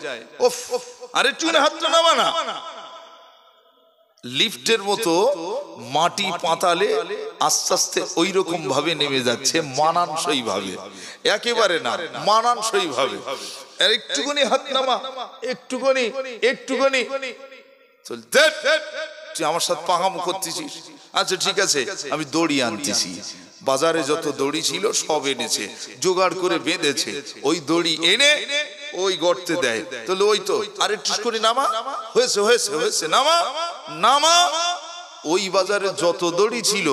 ওফ, আরে চুনে হাতটা নামা না। লিফটের মতো মাটি পাতালে আস্তে আস্তে ওই রকম ভাবে নেমে যাচ্ছে, মানানসই ভাবে, একেবারে না, মানানসই ভাবে। একটুখানি হাত নামা, একটুখানি, একটুখানি। তুই আমার সাথে পাহামো করতেছিস? আচ্ছা ঠিক আছে, আমি দড়ি আনতেছি। বাজারে যত দড়ি ছিল সব এনেছে, জোগাড় করে বেঁধেছে। ওই দড়ি এনে ওই গর্তে দেয়। তাহলে ওই তো আর একটু করে নামা, হয়েছে হয়েছে হয়েছে, নামা নামা। ওই বাজারে যত দড়ি ছিল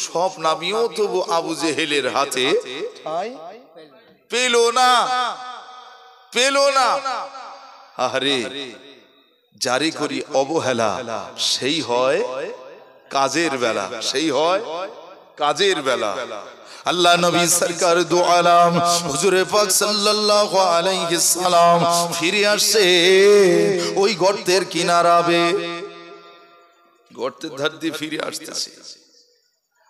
সব নামিয়েও তবু আবু জেহেলের হাতে পেল না, পেল না। আরে জারি করি অবহেলা, সেই হয় কাজের বেলা, সেই হয় কাজের বেলা। আল্লাহ নবী সরকার দু আলম হুজুরে পাক সাল্লাল্লাহু আলাইহি সাল্লাম ফিরে আসছে ওই গর্তের কিনারাবে, গর্তের ধার দিয়ে ফিরে আসতেছে।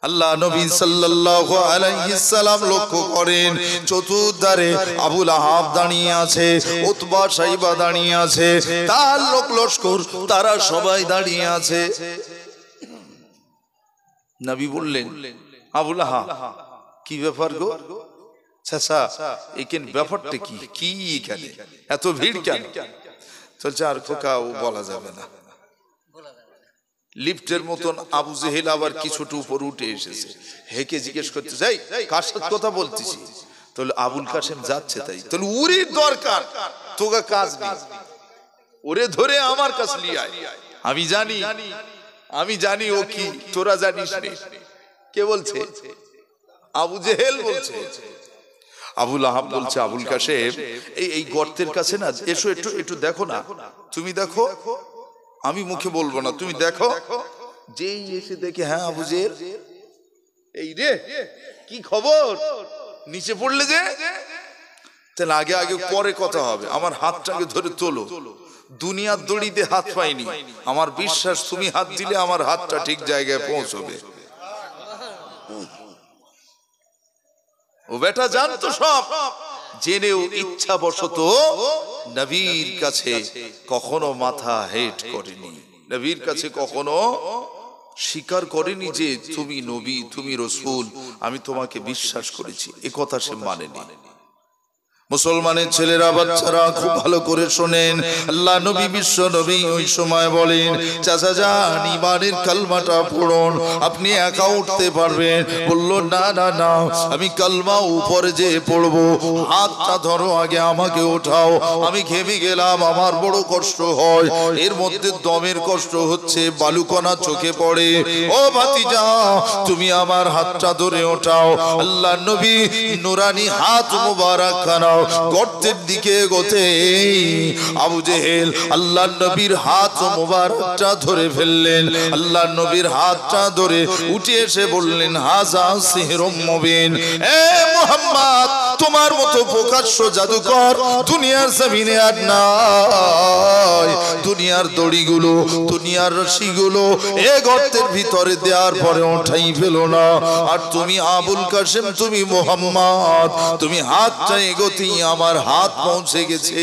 আল্লাহ নবী সাল্লাল্লাহু আলাইহি সাল্লাম লক্ষ্য করেন চতুর্ধারে আবু লাহাব দাঁড়িয়ে আছে, উতবা সাইবা দাঁড়িয়ে আছে, তার লোক লস্কর তারা সবাই দাঁড়িয়ে আছে। নবী বললেন আবু লাহাব কি ব্যাপার গো? চাচা এখানে ব্যাপারটা কি? কি এখানে এত ভিড় কেন? চলছে আর খোকা ও বলা যাবে না। লিফটের মতন আবু জেহেল আবার কিছুটা উপর উঠে এসেছে, হেকে জিজ্ঞেস করতে যাই কার সাথে কথা বলতেছি? তাহলে আবুল কাসেম যাচ্ছে, তাই তাহলে উরির দরকার, তোকে কাজ নেই, ওরে ধরে আমার কাছে নিয়ে আয়। আমি জানি, আমি জানি ও কি, তোরা জানিস না। কে বলছে? আবু জেহেল বলছে। আবু লাহাব বলছে আবুল কাসেম এই গর্তের কাছে না, এসো একটু, একটু দেখো না, তুমি দেখো, আমি মুখে বলবো না, তুমি দেখো। যেই এসে দেখে হ্যাঁ আবু জেহেল, এই রে কি খবর, নিচে পড়লে যে? তাহলে আগে আগে পরে কথা হবে, আমার হাতটাকে ধরে তোলো। দুনিয়ার দড়িতে হাত পাইনি, আমার বিশ্বাস তুমি হাত দিলে আমার হাতটা ঠিক জায়গায় পৌঁছবে। ও বেটা জানতো সব, জেনেও ইচ্ছা বশত নবীর কাছে কখনো মাথা হেট করেনি, নবীর কাছে কখনো স্বীকার করেনি যে তুমি নবী, তুমি রাসূল, আমি তোমাকে বিশ্বাস করেছি, এ কথা সে মানেনি। মুসলমানের ছেলেরা বাচ্চারা খুব ভালো করে শোনেন, আল্লাহ নবী বিশ্ব নবী ওই সময় বলেন চাচা যান ইমানের কালমাটা পড়ুন, আপনি একা উঠতে পারবেন। বলল না না না, আমি কালমা উপরে যে পড়বো, হাতটা ধরো আগে, আমাকে ওঠাও, আমি ঘেমে গেলাম, আমার বড় কষ্ট হয়, এর মধ্যে দমের কষ্ট হচ্ছে, বালুকণা চোখে পড়ে। ও ভাতিজা তুমি আমার হাতটা ধরে ওঠাও। আল্লাহ নবী নুরানি হাত মুবারক খানাও গর্তের দিকে এগোতে আবু জেহেল আল্লাহর নবীর হাত মোবারকটা ধরে ফেললেন। আল্লাহর নবীর হাতটা ধরে উঠে এসে বললেন, হাযা সিহরুম মুবিন। এ মুহাম্মদ, তোমার মতো প্রকাশ্য জাদুকর দুনিয়ার জমিনে আর নাই। দুনিয়ার দড়িগুলো, দুনিয়ার রশিগুলো এ গর্তের ভিতরে দেওয়ার পরে ওঠাই ফেলো না। আর তুমি আবুল কাসেম, তুমি মুহাম্মদ, তুমি হাতটা এগোতেই আমার হাত পৌঁছে গেছে।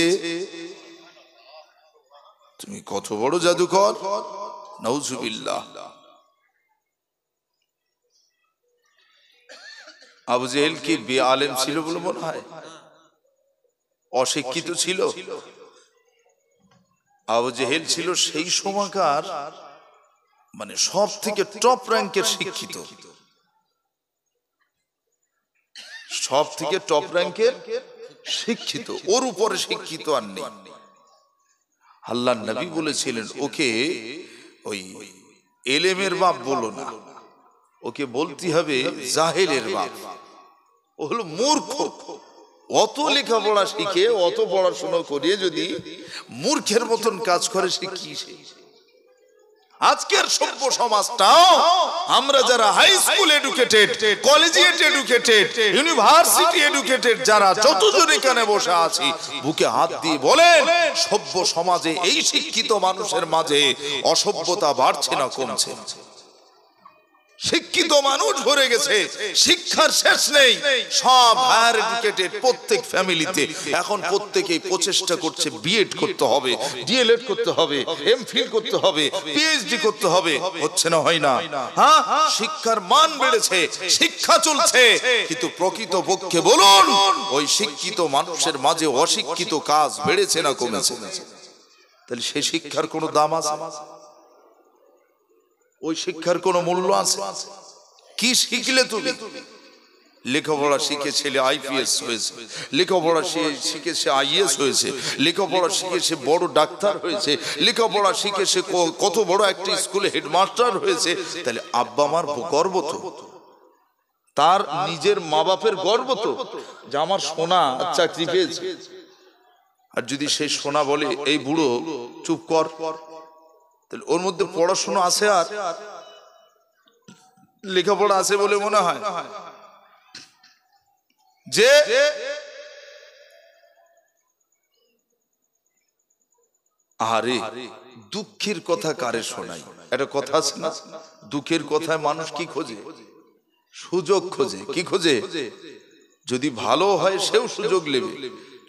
তুমি কত বড় জাদুকর! নাউজুবিল্লাহ। আবু জেহেল কি বেআলেম ছিল বলে মনে হয়? অশিক্ষিত ছিল? আবু জেহেল ছিল সেই সময়কার মানে সব থেকে টপ র্যাঙ্কের শিক্ষিত, সব থেকে টপ র্যাঙ্কের শিক্ষিত। ওর উপরে শিক্ষিত আর নেই। আল্লাহর নবী বলেছিলেন, ওকে ওই এলেমের বাপ বলো না, ওকে বলতে হবে জাহেলের বাপ। ও হলো মূর্খ। অত লেখাপড়া শিখে, অত পড়াশোনা করিয়ে যদি মূর্খের মতন কাজ করে, সে কি? আজকের সভ্য সমাজটাও আমরা যারা high school educated, collegiate educated, university educated যারা যতজন এখানে বসে আছি, বুকে হাত দিয়ে বলেন, সভ্য সমাজে এই শিক্ষিত মানুষের মাঝে অসভ্যতা বাড়ছে না কমছে? শিক্ষিত মানুষ ভরে গেছে, শিক্ষার শেষ নেই। সব হায়ার এডুকেটেড প্রত্যেক ফ্যামিলিতে এখন প্রত্যেকেই প্রচেষ্টা করছে বিএড করতে হবে, ডিএলএড করতে হবে, এমফিল করতে হবে, পিএইচডি করতে হবে। হচ্ছে না? হয় না? হ্যাঁ, শিক্ষার মান বেড়েছে, শিক্ষা চলছে, কিন্তু প্রকৃত পক্ষে বলুন, ওই শিক্ষিত মানুষের মাঝে অশিক্ষিত কাজ বেড়েছে না কমেছে? তাহলে সেই শিক্ষার কোনো দাম আছে? ওই শিক্ষার কোনো মূল্য আছে? কি শিখলে তুমি? লেখাপড়া শিখে ছেলে আইপিএস হয়েছে, লেখাপড়া শিখে সে আইএস হয়েছে, লেখাপড়া শিখে সে বড় ডাক্তার হয়েছে, লেখাপড়া শিখে সে কত বড় একটা স্কুলে হেডমাস্টার হয়েছে। তাহলে আব্বা মার গর্ব তো, তার নিজের মা বাপের গর্ব তো, যে আমার সোনা চাকরি পেয়েছে। আর যদি সেই সোনা বলে, এই বুড়ো চুপ কর, তাহলে ওর মধ্যে পড়াশোনা আছে আর লেখাপড়া আছে বলে মনে হয়? যে আরে দুঃখের কথা কারে শোনাই? একটা কথা আছে না, দুঃখের কথায় মানুষ কি খোঁজে? সুযোগ খোঁজে। কি খোঁজে? যদি ভালো হয় সেও সুযোগ নেবে,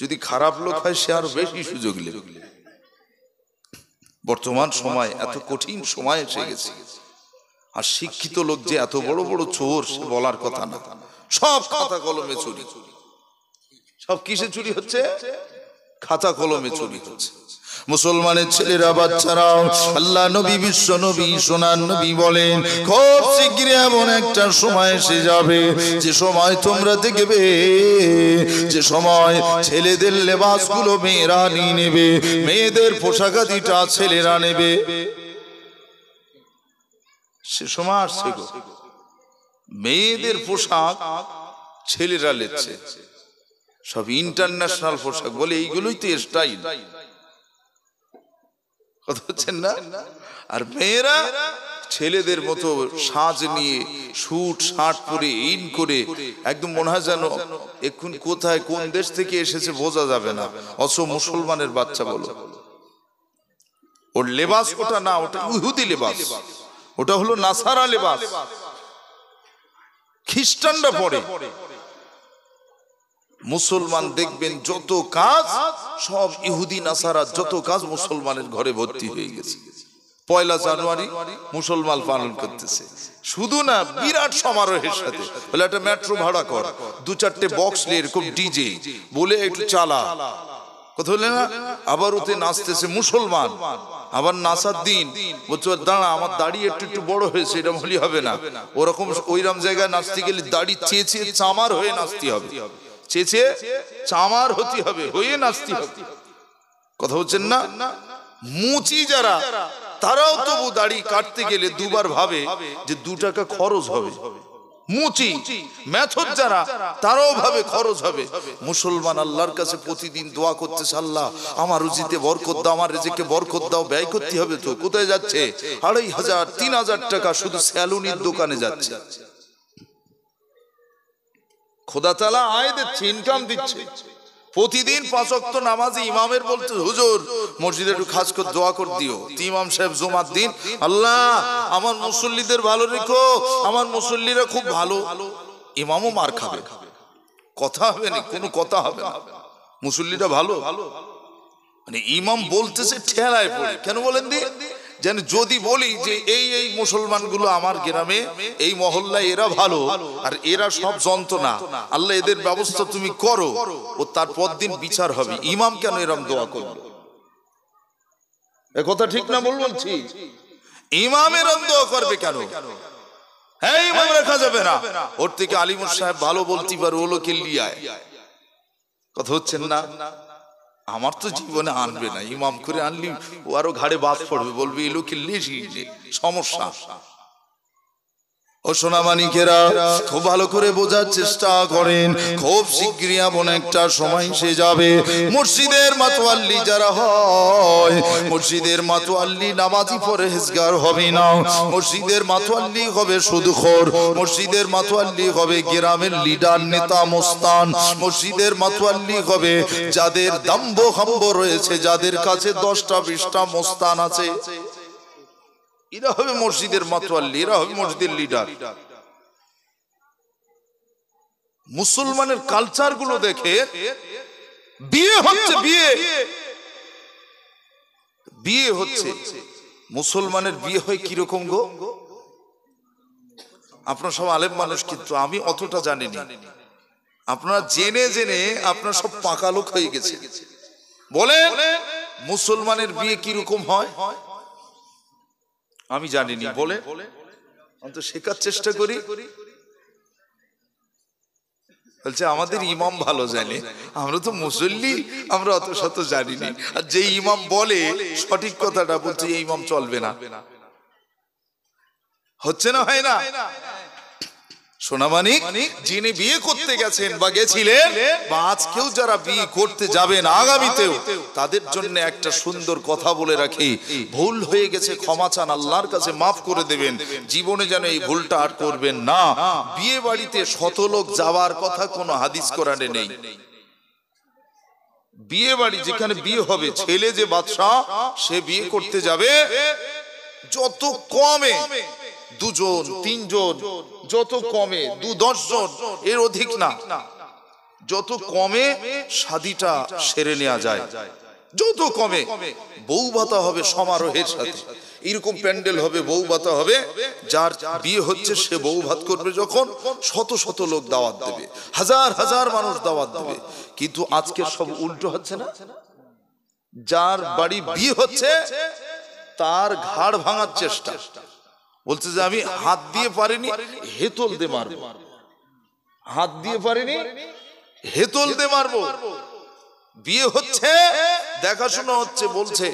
যদি খারাপ লোক হয় সে আরো বেশি সুযোগ নেবে। বর্তমান সময় এত কঠিন সময় এসে গেছে, আর শিক্ষিত লোক যে এত বড় বড় চোর সে বলার কথা না। সব খাতা কলমে চুরি। সব কিসে চুরি হচ্ছে? খাতা কলমে চুরি হচ্ছে। মুসলমানের ছেলেরা, বাচ্চারাও, আল্লাহ নবী, বিশ্ব নবী, সোনার নবী বলেন, খুব শীঘ্রই এমন একটা সময় এসে যাবে যে সময় তোমরা দেখবে, যে সময় ছেলেদের লেবাসগুলো মেয়েরা নিয়ে নেবে, মেয়েদের পোশাকাদিটা ছেলেরা নেবে। সে সময় আসছে গো, মেয়েদের পোশাক ছেলেরা নিচ্ছে, সব ইন্টারন্যাশনাল পোশাক বলে। এইগুলোই তো স্টাইল, কথা হচ্ছেন না? আর মেয়েরা ছেলেদের মতো সাজ নিয়ে স্যুট শার্ট পরে ইন করে একদম মনে হয় যেন এখন কোথায় কোন দেশ থেকে এসেছে বোঝা যাবে না। অথচ মুসলমানের বাচ্চা বলো, ওর লেবাস ওটা না, ওটা ইহুদি লেবাস, ওটা হলো নাসারা লেবাস, খ্রিস্টানরা পরে। মুসলমান দেখবেন যত কাজ সব ইহুদি নাসারা, যত কাজ মুসলমানের ঘরে ভর্তি হয়ে গেছে। 1 জানুয়ারি মুসলমান পালন করতেছে, শুধু না বিরাট সমারোহের সাথে। বলে একটা মেট্রো ভাড়া কর, 2-4টে বক্স নিয়ে এরকম ডিজে বলে একটু চালা, কথা বলে না। আবার ওতে নাচতেছে মুসলমান। আবার নাচার দিন বলছে, দাঁড়া আমার দাড়ি একটু একটু বড় হয়েছে, এটা বলি হবে না। ওরকম ওইরকম জায়গায় নাচতে গেলে দাড়ি চেঁচে চামার হয়ে নাচতে হবে, চেঁচে চামার হতে হবে, হয়ে নাচতে হবে, কথা বলছেন না। মুচি যারা, তারাও তবু দাড়ি কাটতে গেলে দুবার ভাবে যে 2 টাকা খরচ হবে, মুচি মেথড যারা, তারাও ভাবে খরচ হবে। মুসলমান আল্লাহর কাছে প্রতিদিন দোয়া করতেছে, আল্লাহ আমার রুজিতে বরকত দাও, আমার রিজিকে বরকত দাও। ব্যয় করতে হবে তো। কোথায় যাচ্ছে? 2500 3000 টাকা শুধু স্যালুনের দোকানে যাচ্ছে। খোদা তাআলা আয় দিচ্ছে, ইনকাম দিচ্ছে। প্রতিদিন 5 ওয়াক্ত নামাজে ইমামের বলতে, হুজুর মসজিদে একটু খাস করে দোয়া করে দিও। ইমাম সাহেব জুমার দিন, আল্লাহ আমার মুসল্লিদের ভালো রেখো, আমার মুসল্লিরা খুব ভালো। ইমামও মার খাবে, কথা হবে না, কোনো কথা হবে না। মুসল্লিরা ভালো, মানে ইমাম বলতেছে ঠেলায় পড়ে। কেন বলেন দি? যেন যদি বলি যে এই এই মুসলমানগুলো আমার গ্রামে এই মহল্লায় এরা ভালো আর এরা সব যন্ত্রণা, আল্লাহ এদের ব্যবস্থা তুমি করো, ও তারপর দিন বিচার হবে ইমাম কেন এরম দোয়া করলো। এ কথা ঠিক না বলছি? ইমাম এরম দোয়া করবে কেন? হ্যাঁ, ইমাম রাখা যাবে না। ওর থেকে আলিমুর সাহেব ভালো বলতে পারে, ওলো কিল্লিয়ায়। কথা হচ্ছেন না? আমার তো জীবনে আনবে না, ইমাম করে আনলি ও আরো ঘাড়ে বাস পড়বে, বলবে এলো কি সমস্যা। ও সোনামানিকেরা, খুব ভালো করে বোঝার চেষ্টা করেন। খুব শীঘ্রই এমন একটা সময় এসে যাবে, মসজিদের মাতোয়াল্লি যারা হয়, মসজিদের মাতোয়াল্লি নামাজি পরহেজগার হবে না। মসজিদের মাতোয়াল্লি হবে সুদখোর, মসজিদের মাতোয়াল্লি হবে গ্রামের লিডার নেতা মোস্তান, মসজিদের মাতোয়াল্লি হবে যাদের দাম্ভ হাম্ব রয়েছে, যাদের কাছে 10টা 20টা মোস্তান আছে, এরা হবে মসজিদের মাতোয়াল্লি, এরা হবে মসজিদের লিডার। মুসলমানের কালচার গুলো দেখে বিয়ে হচ্ছে, বিয়ে হচ্ছে, মুসলমানের বিয়ে হয় কিরকম গো? আপনার সব আলেম মানুষ, কিন্তু আমি অতটা জানি না। আপনারা জেনে জেনে আপনার সব পাকা লোক হয়ে গেছে। বলেন মুসলমানের বিয়ে কিরকম হয়? আমি জানিনি, বলে আমি তো শেখার চেষ্টা করি। বলছে আমাদের ইমাম ভালো জানে, আমরা তো মুসল্লি, আমরা অত শত জানি না। আর যে ইমাম বলে সঠিক কথাটা, বলছে এই ইমাম চলবে না। হচ্ছে না, হয় না? সোনামানিক, যিনি বিয়ে করতে গেছেন বা গেছিলেন বা আজকেও যারা বিয়ে করতে যাবেন আগামীতেও, তাদের জন্য একটা সুন্দর কথা বলে রাখি, ভুল হয়ে গেছে ক্ষমা চান, আল্লাহর কাছে মাফ করে দেবেন, জীবনে যেন এই ভুলটা আর করবেন না। বিয়ে বাড়িতে শত লোক যাওয়ার কথা কোনো হাদিস কোরআনে নেই। বিয়ে বাড়ি যেখানে বিয়ে হবে, ছেলে যে বাদশা সে বিয়ে করতে যাবে, যত কমে 2 জন 3 জন, যত কমে 2-10 জন, এর অধিক না, যত কমে শাদীটা সেরে নেওয়া যায়, যত কমে। বউ ভাতা হবে সমারোহের সাথে, এরকম প্যান্ডেল হবে, বউ ভাতা হবে। যার বিয়ে হচ্ছে সে বউ ভাত করবে যখন, শত শত লোক দাওয়াত দেবে, হাজার হাজার মানুষ দাওয়াত দেবে। কিন্তু আজকে সব উল্টো হচ্ছে না? যার বাড়ি বিয়ে হচ্ছে তার ঘাড় ভাঙার চেষ্টা, বলছে যে আমি হাত দিয়ে পারিনি, হেতল দিয়ে মারবো, হাত দিয়ে পারিনি, হেতল দিয়ে মারবো। বিয়ে হচ্ছে, দেখাশোনা হচ্ছে, বলছে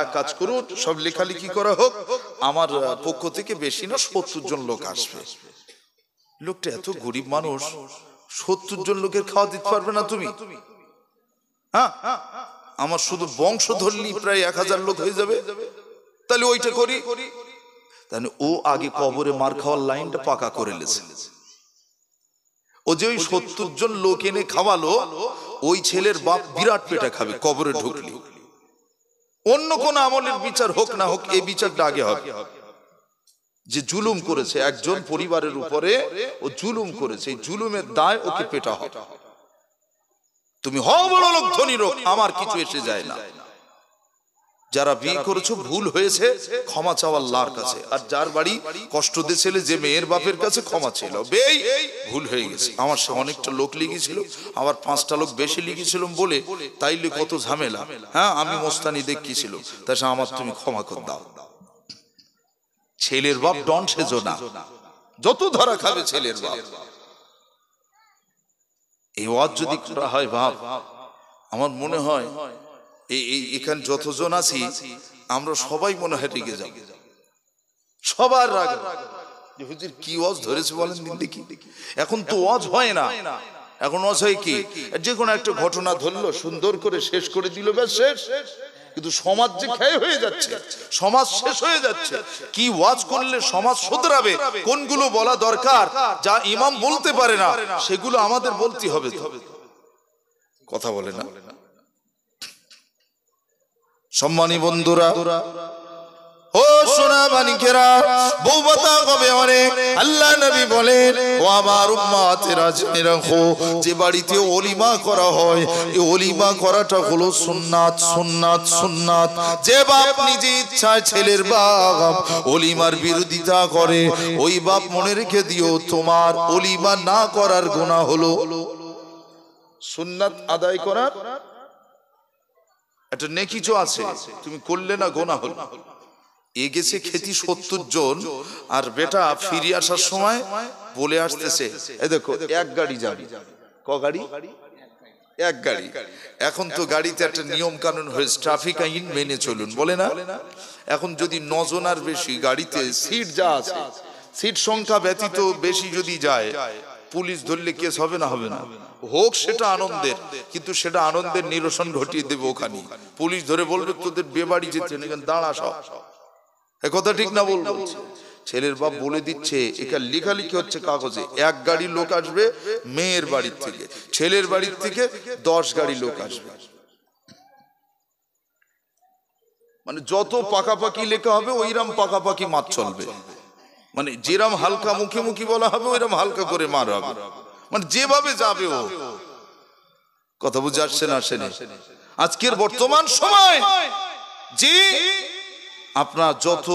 এক কাজ করুন, সব লেখালেখি করা হোক, আমার পক্ষ থেকে বেশি না 70 জন লোক আসবে। লোকটা এত গরিব মানুষ, 70 জন লোকের খাওয়া দিতে পারবে না তুমি? হ্যাঁ, আমার শুধু বংশ ধরলি প্রায় 1000 লোক হয়ে যাবে, তাহলে ওইটা করি। তাহলে ও আগে কবরে মার খাওয়ার লাইনটা পাকা করে লেছে। ও যে ওই 70 জন লোক এনে খাওয়ালো, ওই ছেলের বাপ বিরাট পেটা খাবে কবরে ঢুকলি। অন্য কোন আমলের বিচার হোক না হোক, এই বিচারটা আগে হবে। যে জুলুম করেছে একজন পরিবারের উপরে, ও জুলুম করেছে, এই জুলুমের দায় ওকে পেটা হবে। তুমি হও বড় লোক, ধনী লোক, আমার কিছু এসে যায় না। যারা বিয়ে করেছো ভুল হয়েছে, ক্ষমা চাও আল্লাহর কাছে। আর যার বাড়ি কষ্ট দিয়েছিলে, যে মেয়ের বাপের কাছে, ক্ষমা ছিল, বেই ভুল হয়ে গেছে। আমার সে অনেকটা লোক লিখেছিল, আবার 5টা লোক বেশি লিখেছিলাম বলে তাইলে কত ঝামেলা। হ্যাঁ, আমি মোস্তানি দেখিয়েছিল, তাই আমার তুমি ক্ষমা করে দাও। ছেলের বাপ ডন সেজো না, যত ধরা খাবে ছেলের বাপ। এই ওয়াজ যদি করা হয়, ভাব, আমার মনে হয় এখানে যতজন আছি আমরা সবাই মনে হয় রেগে যাব, সবার রাগ। যে হুজুর কি ওয়াজ ধরেছে বলেন দিন দেখি। এখন তো ওয়াজ হয় না, এখন ওয়াজ হয় কি, যে কোনো একটা ঘটনা ধরলো, সুন্দর করে শেষ করে দিল, ব্যাস শেষ। কিন্তু সমাজ যে ক্ষয় হয়ে যাচ্ছে, সমাজ শেষ হয়ে যাচ্ছে। কি ওয়াজ করলে সমাজ শুধরাবে, কোনগুলো বলা দরকার যা ইমাম বলতে পারে না, সেগুলো আমাদের বলতে হবে। কথা বলে না। সম্মানী বন্ধুরা, ও সোনা মানিকেরা, বউবাতা কবে অনেক। আল্লাহ নবী বলেন, ও আমার উম্মতেরা জেনে রাখো, যে বাড়িতে ওলিমা করা হয়, এই ওলিমা করাটা হলো সুন্নাত, সুন্নাত, সুন্নাত। যে বাপ নিজে ইচ্ছায় ছেলের বাপ ওলিমার বিরোধিতা করে, ওই বাপ মনে রেখে দিও, তোমার ওলিমা না করার গুনাহ হলো। সুন্নাত আদায় করার একটা নেকিও আছে, তুমি করলে না গুনাহ হলো। এ গেছে খেতি 70 জন, আর বেটা ফিরে আসার সময় বলে আসতেছে, এই দেখো এক গাড়ি যাবে। ক গাড়ি? এক গাড়ি। এখন তো গাড়িতে একটা নিয়ম কানুন হয়েছে, ট্রাফিক আইন মেনে চলুন, বলে না? এখন যদি 9 জন আর বেশি গাড়িতে সিট যা আছে, সিট সংখ্যা ব্যতীত বেশি যদি যায়, পুলিশ ধরলে কেস হবে না? হবে না? হোক সেটা আনন্দের, কিন্তু সেটা আনন্দের নিরসন ঘটিয়ে দেবে ওখানে। পুলিশ ধরে বলবে তোদের বেবাড়ি যেতে দাঁড়া সব। এ কথা ঠিক না বলবো? ছেলের বাপ বলে দিচ্ছে, এখানে লেখালেখি হচ্ছে কাগজে, এক গাড়ি লোক আসবে মেয়ের বাড়ির থেকে, ছেলের বাড়ির থেকে 10 গাড়ি লোক আসবে। মানে যত পাকাপাকি লেখা হবে ওইরকম পাকাপাকি মাছ চলবে। মানে যেরম হালকা মুখে মুখি বলা হবে ওইরকম হালকা করে মার হবে, মানে যেভাবে যাবে ও। কথা বুঝে আসছে না? আসেনি? আজকের বর্তমান সময় যে আপনার যত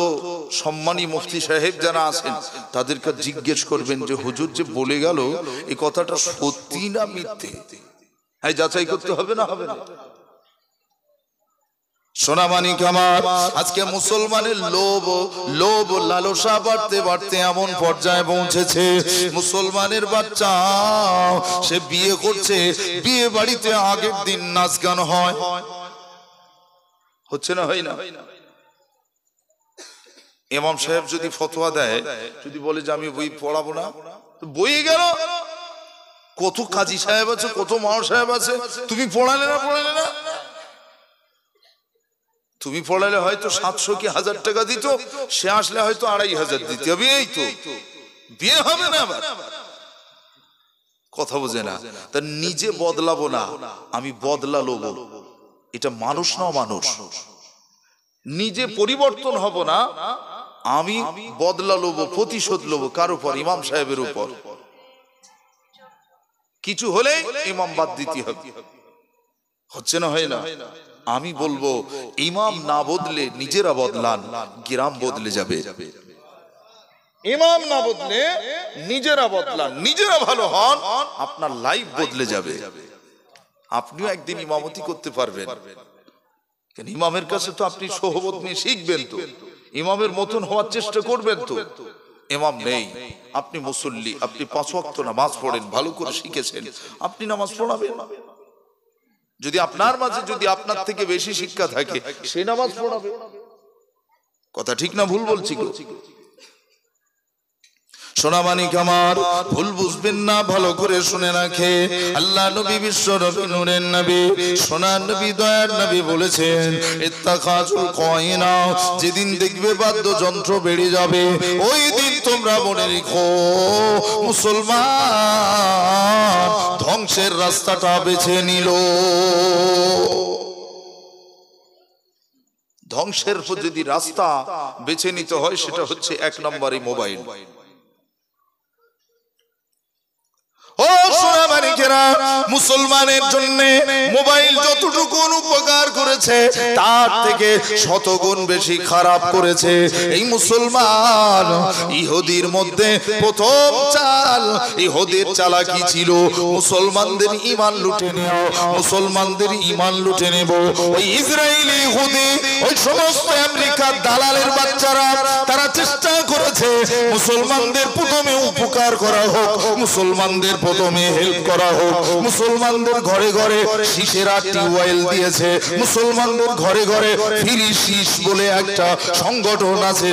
সম্মানী মুফতি সাহেব যারা আছেন, তাদেরকে জিজ্ঞেস করবেন যে হুজুর যে বলে গেল এই কথাটা সত্যি না মিথ্যে, হ্যাঁ যাচাই করতে হবে না? হবে না? সোনামানিক আমার, আজকে মুসলমানের লোভ লালসা বাড়তে বাড়তে এমন পর্যায়ে পৌঁছেছে, মুসলমানের বাচ্চা সে বিয়ে করছে, বিয়ে বাড়িতে আগের দিন নাচ গান হয়, হচ্ছে না? হয় না? ইমাম সাহেব যদি ফতোয়া দেয়, যদি বলে যে আমি বই পড়াবো না, বই গেল। কত কাজী সাহেব আছে, কত মাও সাহেব আছে, তুমি পড়ালে না? পড়ালে না? তুমি পড়ালে হয়তো 700 কি 1000 টাকা দিত, সে আসলে হয়তো 2500 দিতে হবে। এই তো বিয়ে হবে না আবার। কথা বোঝে না? তা নিজে বদলাবো না, আমি বদলা লোব, এটা মানুষ না? মানুষ নিজে পরিবর্তন হব না, আমি বদলা লোব, প্রতিশোধ লোব কার উপর? ইমাম সাহেবের উপর। কিছু হলে ইমাম বাদ দিতে হবে, হচ্ছে না? হয় না? আমি বলবো, ইমাম না বদলে নিজেরা বদলান, গ্রাম বদলে যাবে। ইমাম না বদলে নিজেরা বদলান, নিজেরা ভালো হন, আপনার লাইফ বদলে যাবে। আপনিও একদিন ইমামতি করতে পারবেন। ইমামের কাছে তো আপনি সোহবত নিয়ে শিখবেন, তো ইমামের মতন হওয়ার চেষ্টা করবেন। তো ইমাম নেই, আপনি মুসল্লি, আপনি 5 ওয়াক্ত নামাজ পড়েন, ভালো করে শিখেছেন, আপনি নামাজ পড়াবেন। যদি আপনার মাঝে যদি আপনার থেকে বেশি শিক্ষা থাকে, সে নামাজ পড়াবে। কথা ঠিক না ভুল বলছি? সোনামানিক আমার, ভুল বুঝবেন না, ভালো করে শুনে রাখে। আল্লাহ নবী, বিশ্ব নবী, নূরের নবী, সোনার নবী, দয়ার নবী বলেছেন, ইত্তাখাজুল কয়না, যেদিন দেখবে বাদ্যযন্ত্র বেড়ে যাবে, ওই দিন তোমরা মনে রেখো মুসলমান ধ্বংসের রাস্তাটা বেছে নিল। ধ্বংসের যদি রাস্তা বেছে নিতে হয়, সেটা হচ্ছে 1 নম্বরে মোবাইল। ও সোনামানিকেরা, মুসলমানের জন্য মোবাইল যতটুকু উপকার করেছে, তার থেকে 100 গুণ বেশি খারাপ করেছে। এই মুসলমান ইহুদির মধ্যে প্রথম চাল, ইহুদের চালাকি ছিল মুসলমানদের ঈমান লুটে নেওয়া, মুসলমানদের ঈমান লুটে নেব। ওই ইসরায়েলি ইহুদি, ওই সমস্ত আমেরিকার দালালের বাচ্চারা, তারা চেষ্টা করেছে মুসলমানদের প্রথমে উপকার করা হোক, মুসলমানদের প্রথমে হেল্প করা হোক। মুসলমানদের ঘরে ঘরে শীষেরা টিউবওয়েল দিয়েছে, মুসলমানদের ঘরে ঘরে ফ্রি শীষ বলে একটা সংগঠন আছে,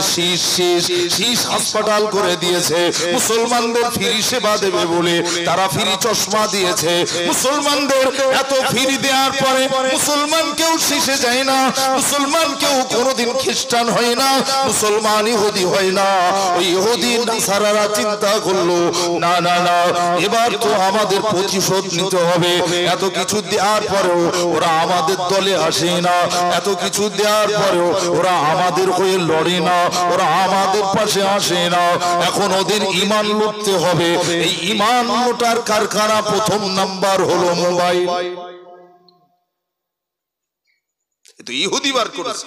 শীষ হাসপাতাল করে দিয়েছে। মুসলমানদের ফ্রি সেবা দেবে বলে তারা ফ্রি চশমা দিয়েছে। মুসলমানদের এত ফ্রি দেওয়ার পরে মুসলমান কেউ শীষে যায় না, মুসলমান কেউ কোনোদিন খ্রিস্টান হয় না, মুসলমান ইহুদি হয় না। ওই ইহুদি নাসারারা চিন্তা করলো, না না না, এবার তো আমাদের প্রতিশোধ নিতে হবে। এত কিছু দেওয়ার পরেও ওরা আমাদের দলে আসে না, এত কিছু দেওয়ার পরেও ওরা আমাদের হয়ে লড়ে না, ওরা আমাদের পাশে আসে না। এখন ওদের ঈমান লুটতে হবে। এই ঈমান লুটার কারখানা প্রথম নাম্বার হলো মোবাইল। তো ইহুদি বার করেছে।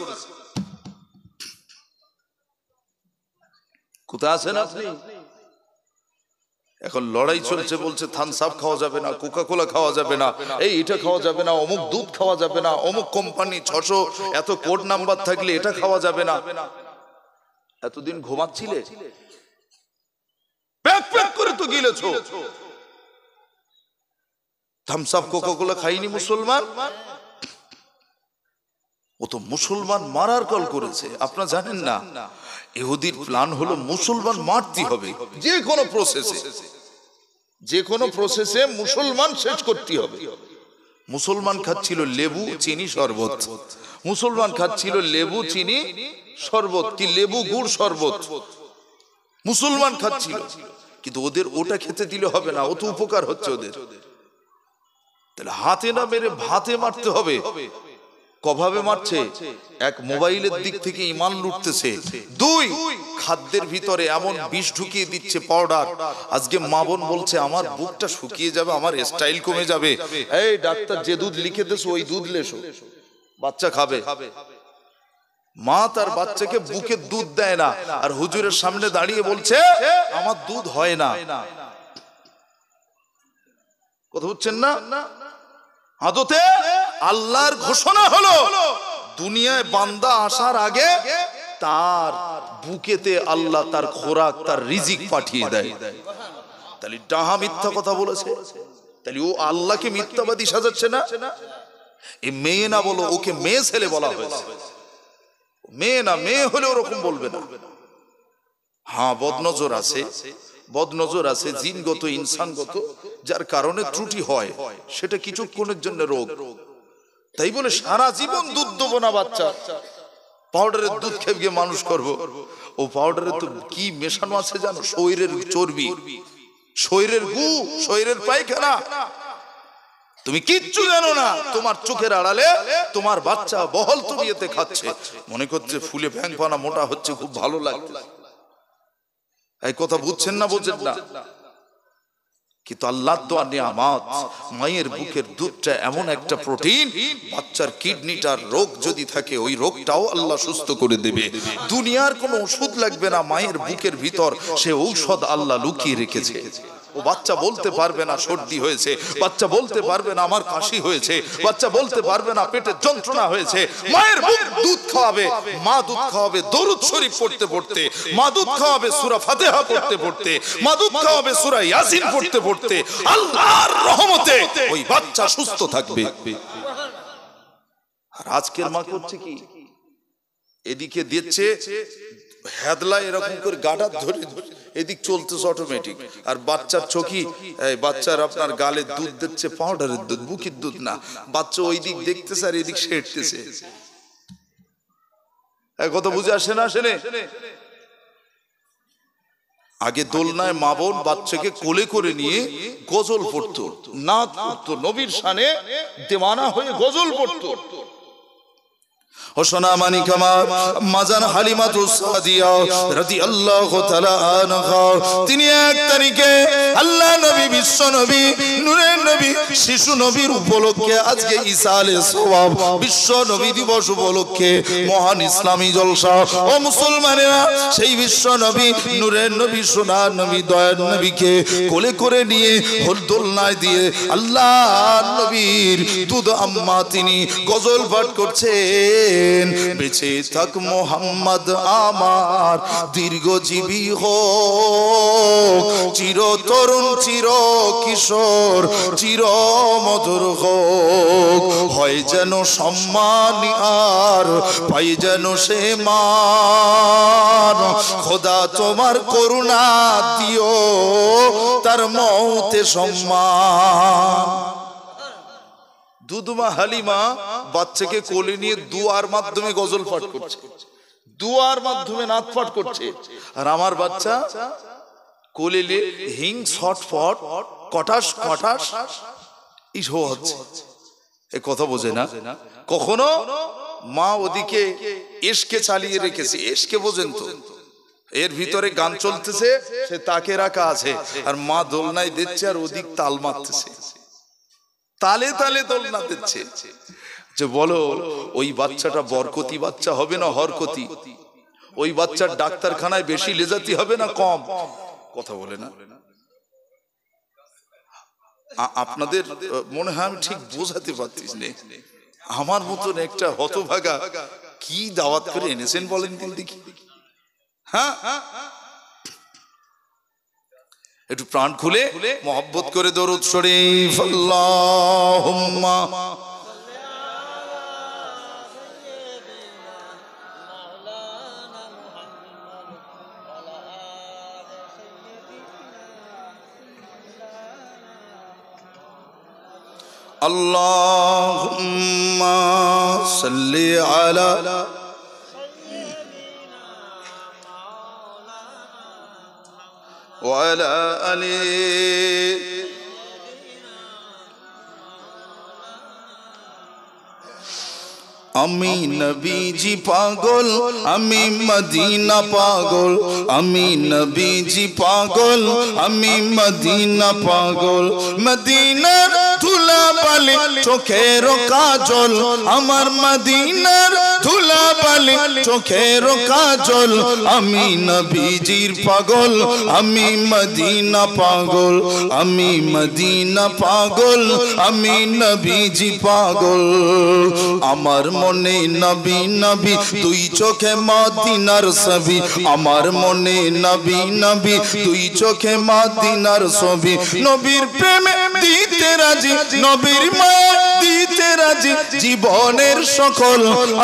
কোথায় আছেন আপনি? এখন লড়াই চলছে, বলছে থামস আপ খাওয়া যাবে না, কোকা কোলা খাওয়া যাবে না, এটা খাওয়া যাবে না, অমুক দুধ খাওয়া যাবে না, অমুক কোম্পানি 600 এত কোড নাম্বার থাকলে এটা খাওয়া যাবে না। এতদিন ঘুমাচ্ছিলে, প্যাক প্যাক করে তো গিলেছো। থামস আপ কোকা কোলা খাইনি মুসলমান, ও তো মুসলমান মারার কল করেছে। আপনারা জানেন না, ইহুদির প্ল্যান হলো মুসলমান মারতে হবে, যে কোনো প্রসেসে, যে কোনো প্রসেসে মুসলমান শেষ করতে হবে। মুসলমান খাচ্ছিল লেবু চিনি শরবত, মুসলমান খাচ্ছিল লেবু চিনি শরবত, কি লেবু গুড় শরবত মুসলমান খাচ্ছিল। কিন্তু ওদের ওটা খেতে দিলে হবে না, ও তো উপকার হচ্ছে ওদের। তাহলে হাতে না মেরে ভাতে মারতে হবে। কভাবে মারছে? এক, মোবাইলের দিক থেকে ঈমান লুটতেছে। 2, খাদ্যের ভিতরে এমন বিষ ঢুকিয়ে দিচ্ছে পাউডার। আজকে মা বোন বলছে আমার বুকটা শুকিয়ে যাবে, আমার স্টাইল কমে যাবে, এই ডাক্তার যে দুধ লিখে দিয়েছে ওই দুধ লেসো, বাচ্চা খাবে। মা তার বাচ্চাকে বুকের দুধ দেয় না, আর হুজুরের সামনে দাঁড়িয়ে বলছে আমার দুধ হয় না। কথা বুঝছেন না? আদতে আল্লাহর ঘোষণা হলো দুনিয়ায় বান্দা আসার আগে তার বুকেতে আল্লাহ তার খোরাক, তার রিজিক পাঠিয়ে দেয়। তাহলে ডাহা মিথ্যা কথা বলেছে, তাহলে ও আল্লাহকে মিথ্যাবাদী সাজাচ্ছে না। এই মেয়ে না বলো, ওকে মেয়ে ছেলে বলা হয়েছে। মেয়ে না, মেয়ে হলে ওরকম বলবে না। হ্যাঁ, বদনজর আছে, বদনজর আছে, জিনগত ইনসানগত, যার কারণে ত্রুটি হয়, সেটা কিছুক্ষণের জন্য রোগ। তাই বলে সারা জীবন দুধ দেবো না বাচ্চা, পাউডারের দুধ খেয়ে মানুষ করব। ও পাউডারে তো কি মেশানো আছে জানো? শরীরের চর্বি, শরীরের গু, শরীরের পায়খানা, তুমি কিচ্ছু জানো না। তোমার চোখের আড়ালে তোমার বাচ্চা বহল তবিয়তে খাচ্ছে, মনে করছে ফুলে ফ্যাং পানা মোটা হচ্ছে, খুব ভালো লাগছে। এই কথা বুঝছেন না? বোঝেন না? কিন্তু আল্লাহ দোয়া নিয়ামত, মায়ের বুকের দুধটা এমন একটা প্রোটিন, বাচ্চার কিডনিটার রোগ যদি থাকে ওই রোগটাও আল্লাহ সুস্থ করে দেবে। দুনিয়ার কোনো ওষুধ লাগবে না, মায়ের বুকের ভিতর সে ঔষধ আল্লাহ লুকিয়ে রেখেছে। ও বাচ্চা বলতে পারবে না সর্দি হয়েছে, বাচ্চা বলতে পারবে না আমার কাশি হয়েছে, বাচ্চা বলতে পারবে না পেটের যন্ত্রণা হয়েছে। মায়ের বুক দুধ খাওয়াবে, মা দুধ খাওয়াবে দরুদ শরীফ পড়তে পড়তে, মা দুধ খাওয়াবে সূরা ফাতিহা পড়তে পড়তে, মা দুধ খাওয়াবে সূরা ইয়াসিন পড়তে পড়তে। আল্লাহর রহমতে ওই বাচ্চা সুস্থ থাকবে। আর আজকের মা করছে কি? এদিকে দিচ্ছে হেদলা এরকম করে গাডার ধরে এদিক চলতেছে অটোমেটিক, আর বাচ্চার চোখি, বাচ্চার আপনার গালে দুধ দিচ্ছে পাউডারের দুধ, বুকের দুধ না। বাচ্চা ওই দিক দেখতেছে আর এদিক সেটতেছে। কথা বুঝে আসে না? আসে না? আগে দোলনায় মা বোন বাচ্চাকে কোলে করে নিয়ে গজল পড়তো, নাত পড়তো, নবীর শানে দেওয়ানা হয়ে গজল পড়তো। হোসনা মানিক আমার মাজান হালিমাতুস সাদিয়া রাদিয়াল্লাহু তাআলা আনহা, তিনি 1 তারিখে আল্লাহ নবী, বিশ্ব নবী, নূরের নবী, শিশু নবীর উপলক্ষে আজকে ঈসা আলাইহিস সালাম বিশ্ব নবী দিবস উপলক্ষে মহান ইসলামী জলসা। ও মুসলমানেরা, সেই বিশ্ব নবী, নূরের নবী, সোনার নবী, দয়ার নবীকে কোলে করে নিয়ে দোলনায় দিয়ে আল্লাহ নবীর দুধ আম্মা তিনি গজল পাঠ করছে। বলেন বেঁচে থাক মোহাম্মদ আমার দীর্ঘজীবী হোক, চির তরুণ চির কিশোর চির মধুর হোক, হয় যেন সম্মান আর পাই যেন সে মান। খোদা তোমার করুণা দিও তার মৌতে সম্মান। দুধমা হালিমা বাচ্চাকে কোলে নিয়ে দুয়ার মাধ্যমে গজল পাঠ করছে, দুয়ার মাধ্যমে নাচ পাঠ করছে, আর আমার বাচ্চা কোলে নিয়ে হিং ছটফট কটাস কটাস ইসব হচ্ছে। এ কথা বোঝে না। কখনো মা ওদিকে এসকে চালিয়ে রেখেছে, এসকে বোঝেন তো, এর ভিতরে গান চলতেছে, সে তাকে রাখা আছে, আর মা দোলনায় দিচ্ছে আর ওদিক তাল মারতেছে, তালে তালে দোলনা দিচ্ছে। যে বলো ওই বাচ্চাটা বরকতি বাচ্চা হবে না হরকতি? ওই বাচ্চার ডাক্তারখানায় বেশি লেজাতি হবে না কম? কথা বলে না। আপনাদের মনে হয় আমি ঠিক বোঝাতে পারতিস না। আমার মতন একটা হতভাগা কি দাওয়াত করে এনেছেন বলেন দেখি। হ্যাঁ, একটু প্রাণ খুলে মহব্বত করে দরুদ শরীফ আল্লাহুম্মা আল্লাহুম্মা সাল্লি আলা ওয়ালা আলি আমি নবীজি পাগল, আমি মদিনা পাগল, আমি নবীজি পাগল, আমি মদিনা পাগল। মদিনার ধুলা বালি চোখের কাজল, আমার মদিনার ধুলা বালি চোখের কাজল। আমি নবীজির পাগল, আমি মদিনা পাগল, আমি মদিনা পাগল, আমি নবীজি পাগল। আমার মনে নবী নবী দুই চোখে মদিনার ছবি, আমার মনে নবী নবী দুই চোখে মদিনার ছবি। নবীর প্রেমে দিতে রাজি, নবীর মায়া দিতে রাজি, জীবনের সকল।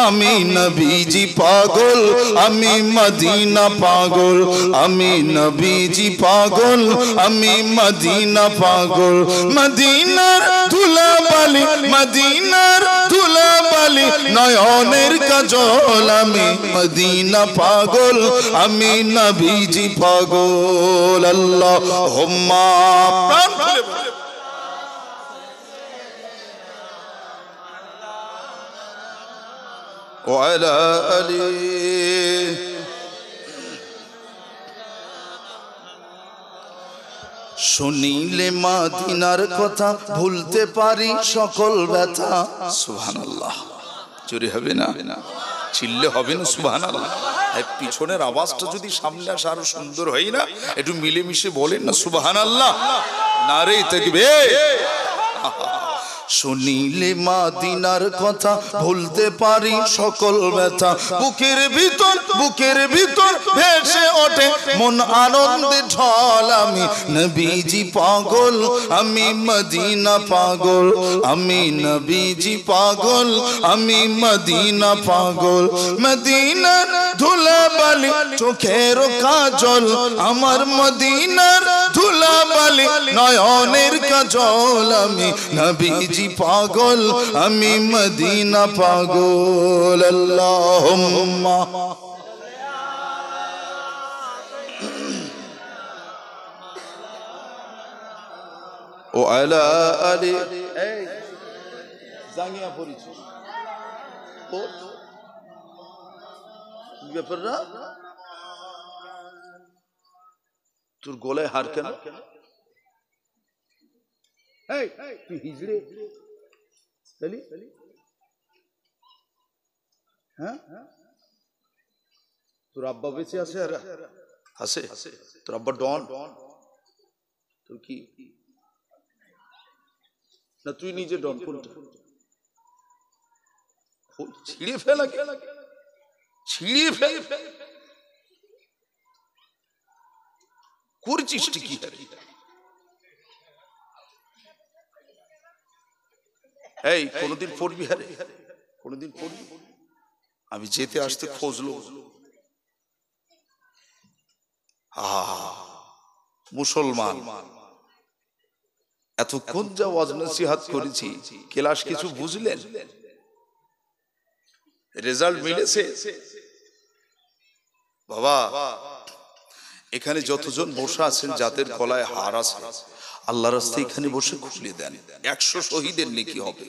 আমি নবীজি পাগল, আমি মদিনা পাগল, আমি নবীজি পাগল, আমি মদিনা পাগল। মদিনার ধুলা বালি, মদিনার ধুলা বালি নয়নের কাজল। আমি মদিনা পাগল, আমি নবীজি পাগল। আল্লাহুম্মা প্রাণ খুলে বলে ওয়ালা আলি। শুনিলে মদিনার কথা ভুলতে পারি সকল ব্যথা। সুবহানাল্লাহ, চুরি হবে না, চিল্লে হবে না সুবহানাল্লাহ। পিছনের আওয়াজটা যদি সামনে আসে আরো সুন্দর হয় না? একটু মিলেমিশে বলেন না সুবহানাল্লাহ, নারে তাকবীর। শুনিলে মদিনার কথা ভুলতে পারি সকল ব্যথা। বুকের ভিতর, বুকের ভিতর ভেসে ওঠে মন আনন্দে ঢল। আমি নবীজি পাগল, আমি মদিনা পাগল, আমি নবীজি পাগল, আমি মদিনা পাগল। মদিনার ধুলা বালি চোখের কাজল, আমার মদিনার ধুলা বালি নয়নের কাজল। আমি নবীজি পাগল, আমি মদিনা পাগল। আল্লাহুম্মা ওয়ালা আলি। এই জাঙ্গিয়া পড়িছিস ও ব্যাপার না? তোর গলায় হার কেন? তুই হিজড়ে হ্যাঁ? তোর আব্বা বেঁচে আছে? আর আছে? তোর আব্বা ডন? তোর কি না তুই নিজে ডন? কোনটা? ছিঁড়ে ফেলা, ছিঁড়ে ফেল করছিস কি? এই কোনদিন পড়বি? হারে কোনদিন পড়বি? আমি যেতে আসতে খোঁজলো মুসলমান এতক্ষণ যা ওয়াজ নসিহত করেছি, ক্লাস কিছু বুঝলেন? রেজাল্ট মিলেছে? বাবা, এখানে যতজন বসে আছেন যাদের গলায় হার আছে, আল্লাহর রাস্তায় এখানে বসে খুলে দেন, 100 শহীদের নেকি হবে।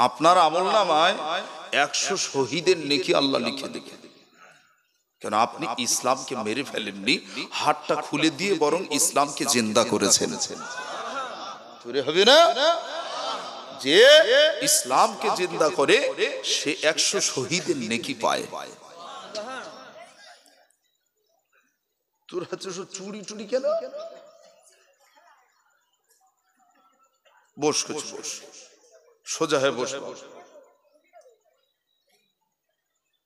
আপনার আমলনামায় 100 শহীদের নেকি আল্লাহ লিখে দেবে। কেন? আপনি ইসলামকে মেরে ফেলেননি, হাতটা খুলে দিয়ে বরং ইসলামকে জিন্দা করেছেন। হবে না? যে ইসলামকে জিন্দা করে সে 100 শহীদের নেকি পায়। তোর হাতে চুরি টুরি কেন? বস, বস, সোজা হয়ে বস।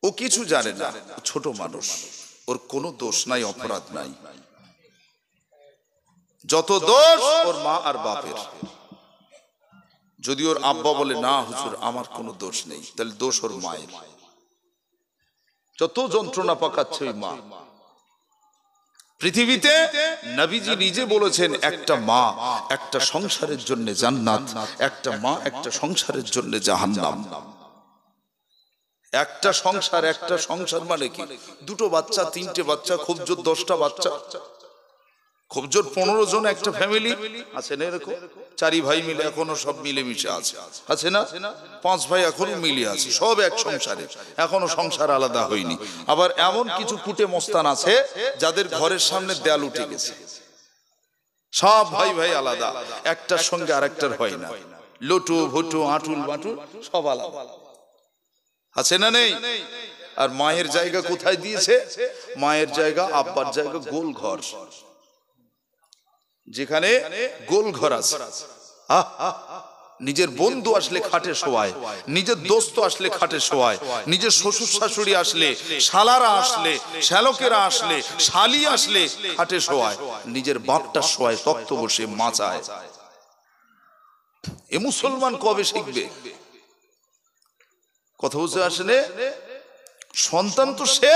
ও কিছু জানে না, ছোট মানুষ, ওর কোনো দোষ নাই, অপরাধ নাই। যত দোষ ওর মা আর বাপের। যদি ওর আব্বা বলে না হুজুর আমার কোনো দোষ নেই, তাহলে দোষ ওর মায়ের। যত যন্ত্রণা পাকাচ্ছে ওই মা। পৃথিবীতে নবীজি নিজে বলেছেন, একটা মা একটা সংসারের জন্য জান্নাত, একটা মা একটা সংসারের জন্য জাহান্নাম। একটা সংসার মানে কি? দুটো বাচ্চা, তিনটে বাচ্চা, খুব জোর 10টা বাচ্চা, খুব জোর 15 জন একটা ফ্যামিলি আছে না? এরকম 4 ভাই মিলে এখনো সব মিলেমিশে আছে না? 5 ভাই এখনো মিলে আছে, সব এক সংসারে, এখনো সংসার আলাদা হয়নি। আবার এমন কিছু কুটে মস্তান আছে যাদের ঘরের সামনে দেয়াল উঠে গেছে, সব ভাই ভাই আলাদা, একটার সঙ্গে আরেকটার হয় না, লটু ভটু আঁটুল বাটুল সব আলাদা, আছে না? নেই? আর মায়ের জায়গা কোথায় দিয়েছে? মায়ের জায়গা, আব্বার জায়গা গোল ঘর, যেখানে গোল ঘর আছে। নিজের বন্ধু আসলে খাটে শোয়ায়, নিজের দোস্ত আসলে খাটে শোয়ায়, নিজের শ্বশুর শাশুড়ি আসলে, শালারা আসলে, শ্যালকেরা আসলে, শালি আসলে খাটে শোয়ায়, নিজের বাপটা শোয়ায় তক্ত বসে মাচায়। এ মুসলমান কবে শিখবে? কথা বুঝতে আসলে? সন্তান তো সে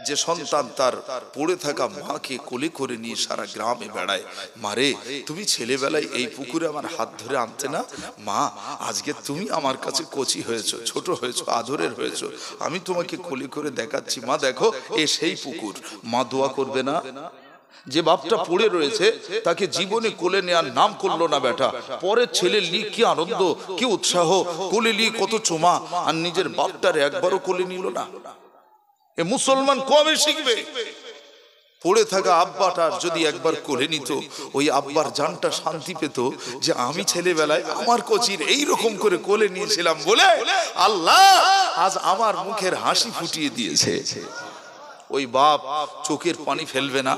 যে সন্তান তার পড়ে থাকা মাকে কোলে করে নিয়ে সারা গ্রামে বেড়ায়। মারে, তুমি ছেলেবেলায় এই পুকুরে আমার হাত ধরে আনতে না? মা, আজকে তুমি আমার কাছে কচি হয়েছো, ছোট হয়েছো, আদরের হয়েছো, আমি তোমাকে কোলে করে দেখাচ্ছি, মা দেখো এ সেই পুকুর। মা দোয়া করবে না? যে বাপটা পড়ে রয়েছে তাকে জীবনে কোলে নেওয়ার নাম করলো না বেটা, পরে ছেলে লি কি আনন্দ, কি উৎসাহ, কোলে লি কত চোমা, আর নিজের বাপটার একবারও কোলে নিল না। এ মুসলমান কবে শিখবে? পড়ে থাকা আব্বাটার যদি একবার কোলে নিত, ওই আব্বার জানটা শান্তি পেত যে আমি ছেলেবেলায় আমার কচির এইরকম করে কোলে নিয়েছিলাম বলে আল্লাহ আজ আমার মুখের হাসি ফুটিয়ে দিয়েছে। ওই বাপ চোখের পানি ফেলবে না?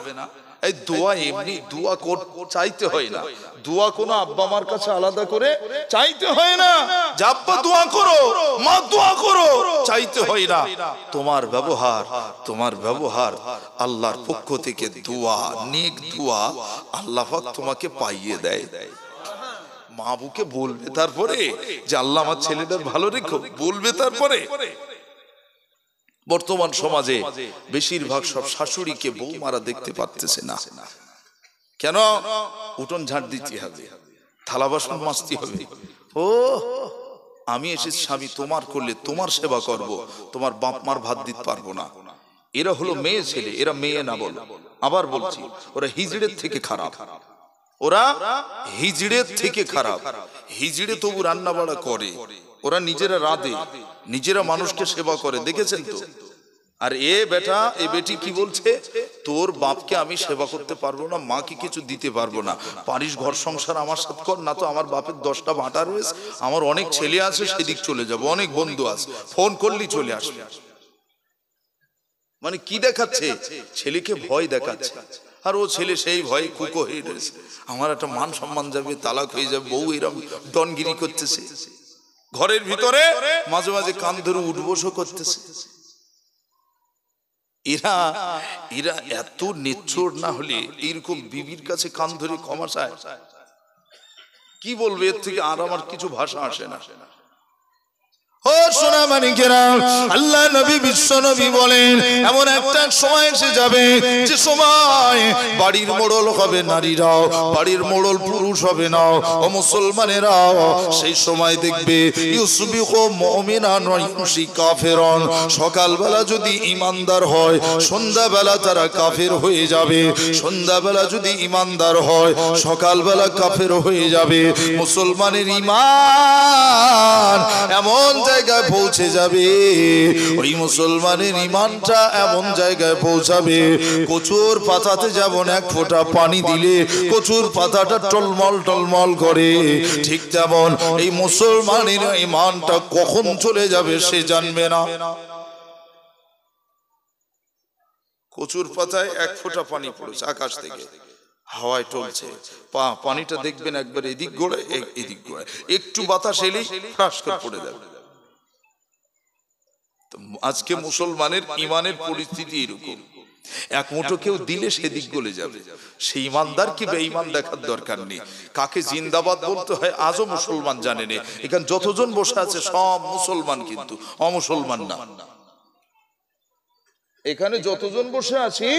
এই দোয়া এমনি দোয়া চাইতে হয় না, দোয়া কোনো আব্বা মার কাছে আলাদা করে চাইতে হয় না। যে আব্বা দোয়া করো, মা দোয়া করো, চাইতে হয় না। তোমার ব্যবহার আল্লাহর পক্ষ থেকে দোয়া, নেক দোয়া আল্লাহ পাক তোমাকে পাইয়ে দেয়। মা বুকে বলবে তারপরে যে আল্লাহ আমার ছেলেদের ভালো রেখো, বলবে তারপরে। বর্তমান সমাজে বেশিরভাগ সব শাশুড়িকে বৌমারা দেখতে পারতেছে না। কেন? উঠোন ঝাড় দিতে হবে, থালা বাসন মাজতে হবে। ও আমি এসেছি স্বামী তোমার করলে তোমার সেবা করব, তোমার বাপ মার ভাত দিতে পারবো না। এরা হলো মেয়ে ছেলে, এরা মেয়ে না বল। আবার বলছি, ওরা হিজড়ের থেকে খারাপ, ওরা হিজড়ের থেকে খারাপ। হিজড়ে তবু রান্না বাড়া করে, ওরা নিজেরা রাঁধে, নিজেরা মানুষকে সেবা করে, দেখেছেন তো? আর এ বেটা এ বেটি কি বলছে? তোর বাপকে আমি সেবা করতে পারবো না, মাকে কিছু দিতে পারবো না, পারিস ঘর সংসার আমার সাথে কর না তো। আমার বাপের 10টা ভাটা রয়েছে, আমার অনেক ছেলে আছে, সেদিক চলে যাবো, অনেক বন্ধু আছে, ফোন করলেই চলে আসবে। মানে কি দেখাচ্ছে? ছেলেকে ভয় দেখাচ্ছে। আর ও ছেলে সেই ভয়ে কুকো হয়ে রয়েছে, আমার একটা মান সম্মান যাবে, তালাক হয়ে যাবে, বউ এরকম ডনগিরি করতেছে। ঘরের ভিতরে মাঝে মাঝে কান ধরে উঠবসও করতেছে। এরা এরা এত নিচ্ছর না হলে এরকম বিবির কাছে কান ধরে ক্ষমা চায়? কি বলবে? এর থেকে আর আমার কিছু ভাষা আসে না। ও সোনা মানিকেরা, আল্লাহ নবী বিশ্ব নবী বলেন এমন একটা সময় এসে যাবে যে সময় বাড়ির মোড়ল হবে নারীরাও, বাড়ির মোড়ল পুরুষ হবে না। ও মুসলমানেরাও, সেই সময় দেখবে ইউসবিহু মুমিনান ওয়া ইউমসি কাফিরুন, সকালবেলা যদি ইমানদার হয় সন্ধ্যাবেলা তারা কাফের হয়ে যাবে, সন্ধ্যাবেলা যদি ইমানদার হয় সকালবেলা কাফের হয়ে যাবে। মুসলমানের ঈমান এমন জায়গায় পৌঁছে যাবে, ওই মুসলমানের ঈমানটা এমন জায়গায় পৌঁছাবে, কচুর পাতাতে যেমন এক ফোঁটা পানি দিলে কচুর পাতাটা টলমল টলমল করে, ঠিক তেমন এই মুসলমানের ঈমানটা কখন চলে যাবে সে জানবে না। কচুর পাতায় এক ফোঁটা পানি পড়েছে আকাশ থেকে, হাওয়ায় টলছে, পানিটা দেখবেন একবার এদিক গোড়ায় এদিক গোড়ায়, একটু বাতাস এলেই ফ্রাস করে পড়ে যাবে। আজকে মুসলমানের ইমানের পরিস্থিতি এরকম, এক মুঠো কেউ দিলে সেদিক গলে যাবে। সেই ইমানদার কি বেঈমান দেখার দরকার নেই, কাকে জিন্দাবাদ বলতে হয় আজও মুসলমান জানে না। এখানে যতজন বসে আছে সব মুসলমান, কিন্তু অমুসলমান না। এখানে যতজন বসে আছি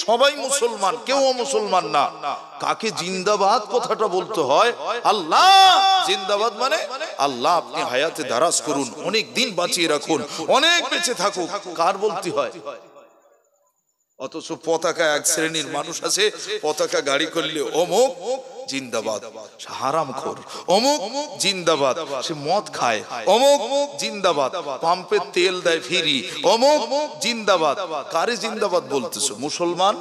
সবাই মুসলমান, কেউ অমুসলমান না। কাকে জিন্দাবাদ কথাটা বলতে হয়? আল্লাহ জিন্দাবাদ মানে আল্লাহ আপনি হায়াতে দারাজ করুন, অনেক দিন বাঁচিয়ে রাখুন, অনেক বেঁচে থাকুক, কার বলতে হয়? অথচ পতাকা এক শ্রেণীর মানুষ আছে, পতাকা গাড়ি করলে অমুক জিন্দাবাদ, হারামখোর অমুক জিন্দাবাদ, সে মদ খায় অমুক জিন্দাবাদ, পাম্পে তেল দেয় ফ্রি অমুক জিন্দাবাদ। কারে জিন্দাবাদ বলতেছো? মুসলমান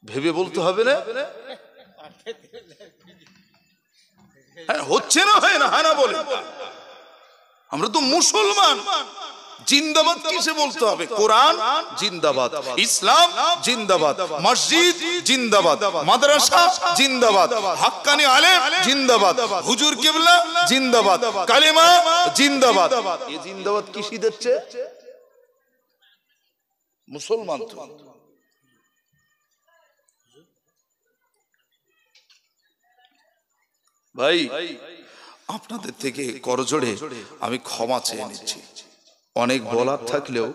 ভেবে বলতে হবে না? হচ্ছে না, হয় না, হয় না বলে। আমরা তো মুসলমান, জিন্দাবাদ কিসে বলতে হবে? কোরআন জিন্দাবাদ, ইসলাম জিন্দাবাদ, মসজিদ জিন্দাবাদ, মাদ্রাসা জিন্দাবাদ, হাক্কানি আলেম জিন্দাবাদ, হুজুর কিবলা জিন্দাবাদ, কালেমা জিন্দাবাদ। এই জিন্দাবাদ কিসে দিচ্ছে? মুসলমান তো। ভাই আপনাদের থেকে করজোড়ে আমি ক্ষমা চেয়ে নিচ্ছি। অনেক বলার থাকলেও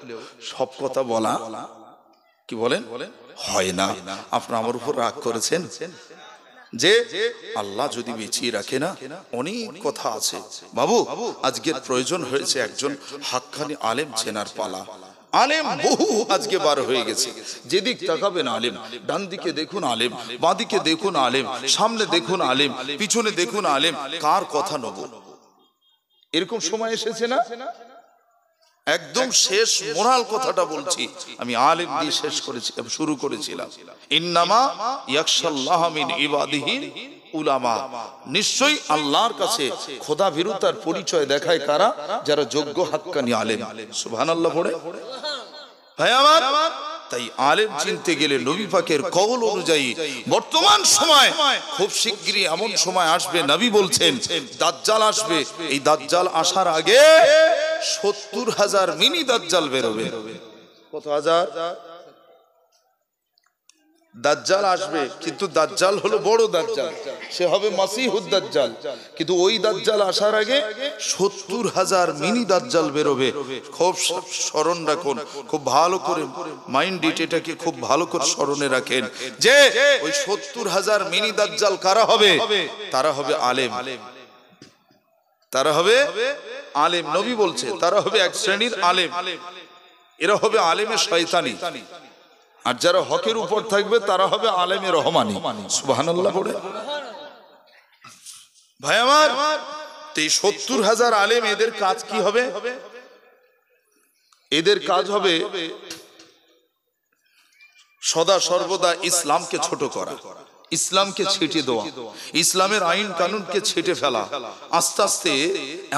সব কথা বলা কি বলেন হয় না। আপনারা আমার উপর রাগ করেছেন যে আল্লাহ যদি বেঁচিয়ে রাখে না, অনেক কথা আছে। বাবু আজকের প্রয়োজন হয়েছে একজন হাক্কানি আলেম চেনার পালা। আলেম বহু আজকে বার হয়ে গেছে, যেদিক তাকাবেন আলেম, ডান দিকে দেখুন আলেম, বাঁ দিকে দেখুন আলেম, সামনে দেখুন আলেম, পিছনে দেখুন আলেম। কার কথা নেব? এরকম সময় এসেছে না? একদম শেষ মোরাল কথাটা বলছি আমি, আলেম দিয়ে শেষ করেছি, শুরু করেছিলাম ইন্নামা ইয়াখশাল্লাহ মিন ইবাদিহি উলামা। নিশ্চয়ই আল্লাহর কাছে খোদা ভীরুতার পরিচয় দেখায় কারা? যারা যোগ্য হাক্কানি আলেম। সুবহানাল্লাহ পড়ে ভাই আমার। তাই আলেম চিনতে গেলে নবী পাকের কওল অনুযায়ী বর্তমান সময় খুব শিগগিরই এমন সময় আসবে, নবী বলছেন দাজ্জাল আসবে। এই দাজ্জাল আসার আগে ৭০,০০০ মিনি দাজ্জাল বেরোবে। কত হাজার? দাজ্জাল আসবে, কিন্তু দাজ্জাল হলো বড় দাজ্জাল, সে হবে মাসিহুদ দাজ্জাল। কিন্তু ওই দাজ্জাল আসার আগে ৭০,০০০ মিনি দাজ্জাল বেরোবে। খুব স্মরণ রাখুন, খুব ভালো করে মাইন্ড এটাকে খুব ভালো করে স্মরণে রাখেন যে ওই ৭০,০০০ মিনি দাজ্জাল কারা হবে? তারা হবে আলেম, তারা হবে আলেম। নবী বলছে তারা হবে এক শ্রেণীর আলেম, এরা হবে আলেমে শয়তানি। আর যারা হকের উপর থাকবে তারা হবে আলেমে রহমানি। সুবহানাল্লাহ পড়ে ভাই আমার। এই ৭০,০০০ আলেম, এদের কাজ কি হবে? এদের কাজ হবে সদা সর্বদা ইসলামকে ছোট করা, ইসলামকে ছেটে দেওয়া, ইসলামের আইন কানুনকে ছেটে ফেলা। আস্তে আস্তে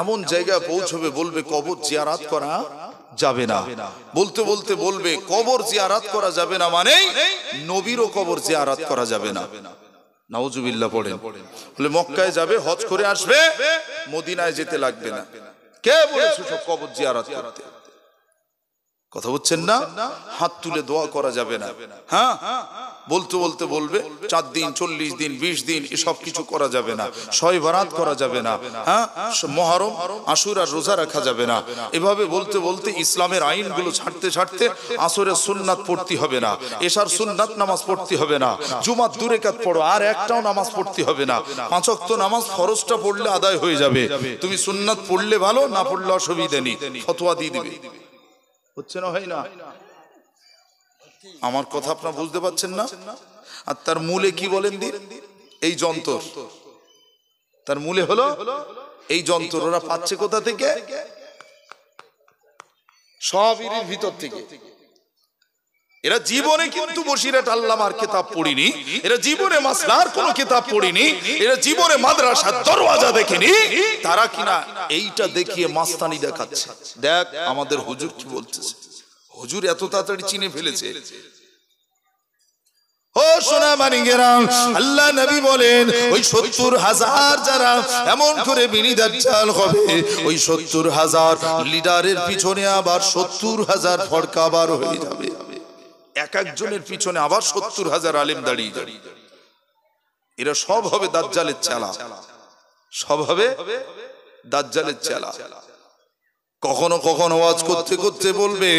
এমন জায়গায় পৌঁছবে, বলবে কবর জিয়ারাত করা যাবে না। বলতে বলতে বলবে কবর জিয়ারাত করা যাবে না মানে নবীরও কবর জিয়ারাত করা যাবে না। নাউজুবিল্লাহ পড়েন। বলে মক্কায় যাবে, হজ করে আসবে, মদিনায় যেতে লাগবে না। কে বলেছে সব কবর জিয়ারত করতে? কথা বুঝছেন না? হাত তুলে দোয়া করা যাবে না। হ্যাঁ, বলতে বলতে বলবে 4 দিন 40 দিন 20 দিন এসব কিছু করা যাবে না, শবে বরাত করা যাবে না, হ্যাঁ, মুহররম আশুরার রোজা রাখা যাবে না। এভাবে বলতে বলতে ইসলামের আইনগুলো ছাড়তে ছাড়তে আসরের সুন্নাত পড়তে হবে না, এশার সুন্নাত নামাজ পড়তে হবে না, জুমার 2 রাকাত পড়ো, আর একটাও নামাজ পড়তে হবে না, 5 ওয়াক্ত নামাজ ফরজটা পড়লে আদায় হয়ে যাবে, তুমি সুন্নাত পড়লে ভালো, না পড়লে অসুবিধা নেই, ফতোয়া দিয়ে দিবে। হচ্ছে না, হয় না? আমার কথা আপনারা বুঝতে পারছেন না? আর তার মূলে কি বলেন দিন? এই যন্ত্র, তার মূলে হলো এই যন্ত্র। ওরা পাচ্ছে কোথা থেকে? সব এর ভিতর থেকে। এরা জীবনে কিন্তু বসিরহাট আল্লামার কিতাব পড়িনি, এরা জীবনে মাসলার কোনো কিতাব পড়িনি, এরা জীবনে মাদ্রাসার দরওয়াজা দেখেনি। তারা কিনা এইটা দেখিয়ে মাস্তানি দেখাচ্ছে। দেখ আমাদের হুজুর কি বলতেছে। হুজুর এত তাড়াতাড়ি চিনে ফেলেছে। ও সোনা মানিকেরা, আল্লাহ নবী বলেন ওই 70,000 যারা এমন করে বিনি দাজ্জাল হবে, ওই 70,000 লিডারের পিছনে আবার 70,000 ফরকা বার হয়ে যাবে। এক একজনের পিছনে আবার 70,000 আলেম দাঁড়িয়ে যাবে। এরা সব হবে দাজ্জালের চেলা, সব হবে দাজ্জালের চেলা। কখনো কখনো ওয়াজ করতে করতে বলবে,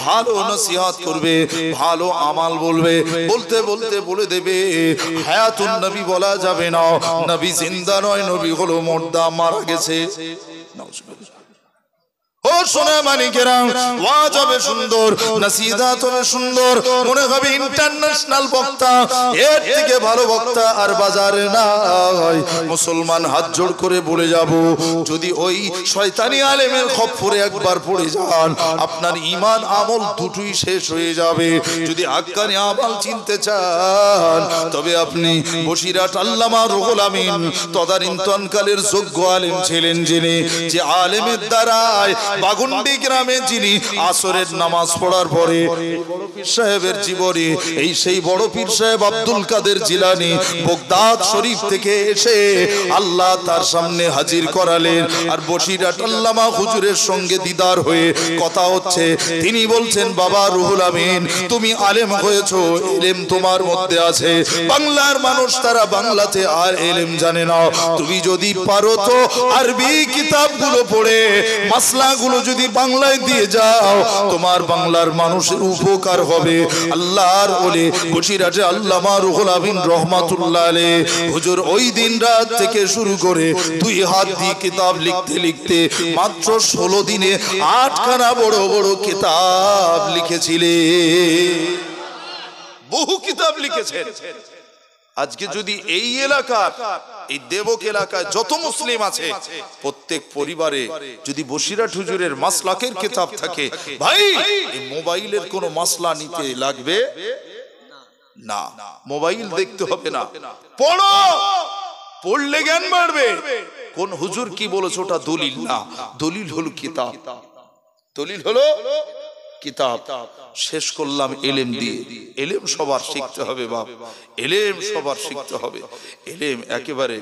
ভালো নসিহত করবে, ভালো আমাল বলবে, বলতে বলতে বলে দেবে হায়াতুন নবী বলা যাবে না, নবী জিন্দা নয়, নবী হলো মুর্দা, মারা গেছে। ও সোনা মানিকেরা, ওয়াজ হবে সুন্দর, নসিহত হবে সুন্দর, মনে হবে ইন্টারন্যাশনাল বক্তা, এর থেকে ভালো বক্তা আর বাজারে নাই। মুসলমান হাত জোড় করে বলে যাব, যদি ওই শয়তানি আলেমের খপ্পরে একবার পড়ে যান, আপনার ঈমান আমল দুটোই শেষ হয়ে যাবে। যদি হাক্কানি আমল চিনতে চান, তবে আপনি বসিরহাট আল্লামা রুহুল আমিন তদানীন্তনকালের যোগ্য আলেম ছিলেন, যিনি যে আলেমের দ্বারায় বাগুন্ডি গ্রামে যিনি আসরের নামাজ পড়ার পরে বড় পীর সাহেবের জীবনী, এই সেই বড় পীর সাহেব আব্দুল কাদের জিলানী বাগদাদ শরীফ থেকে এসে আল্লাহ তার সামনে হাজির করালেন। আর বসিরহাট আল্লামা হুজুরের সঙ্গে দিদার হয়ে কথা হচ্ছে। তিনি বলছেন, বাবা রুহুল আমিন, তুমি আলেম হয়েছো, ইলম তোমার মধ্যে আছে। বাংলার মানুষ তারা বাংলাতে আর ইলম জানে না, তুমি যদি পারো তো আরবি কিতাবগুলো পড়ে মাসলাগুলো যদি বাংলায় দিয়ে যাও, তোমার বাংলার মানুষের উপকার হবে। আল্লাহর ওলি বসিরহাটে আল্লামা রুহুল আমিন রহমাতুল্লাহ আলাইহি হুজুর ওই দিন রাত থেকে শুরু করে 2 হাত দিয়ে কিতাব লিখতে লিখতে মাত্র 16 দিনে 8খানা বড় বড় কিতাব লিখেছিলেন। বহু কিতাব লিখেছেন। আজকে যদি এই এলাকার, এই দেবক এলাকায় যত মুসলিম আছে, প্রত্যেক পরিবারে যদি বসিরহাট হুজুরের মাসলাকের কিতাব থাকে, ভাই এই মোবাইলের কোনো মাসলা নিতে লাগবে না, মোবাইল দেখতে হবে না, পড়ো, পড়লে জ্ঞান বাড়বে। কোন হুজুর কি বলেছে ওটা দলিল না, দলিল হলো কিতাব, দলিল হলো কিতাব। শেষ করলাম ইলম দিয়ে। ইলম সবার শিখতে হবে বাপ, ইলম সবার শিখতে হবে। ইলম একেবারে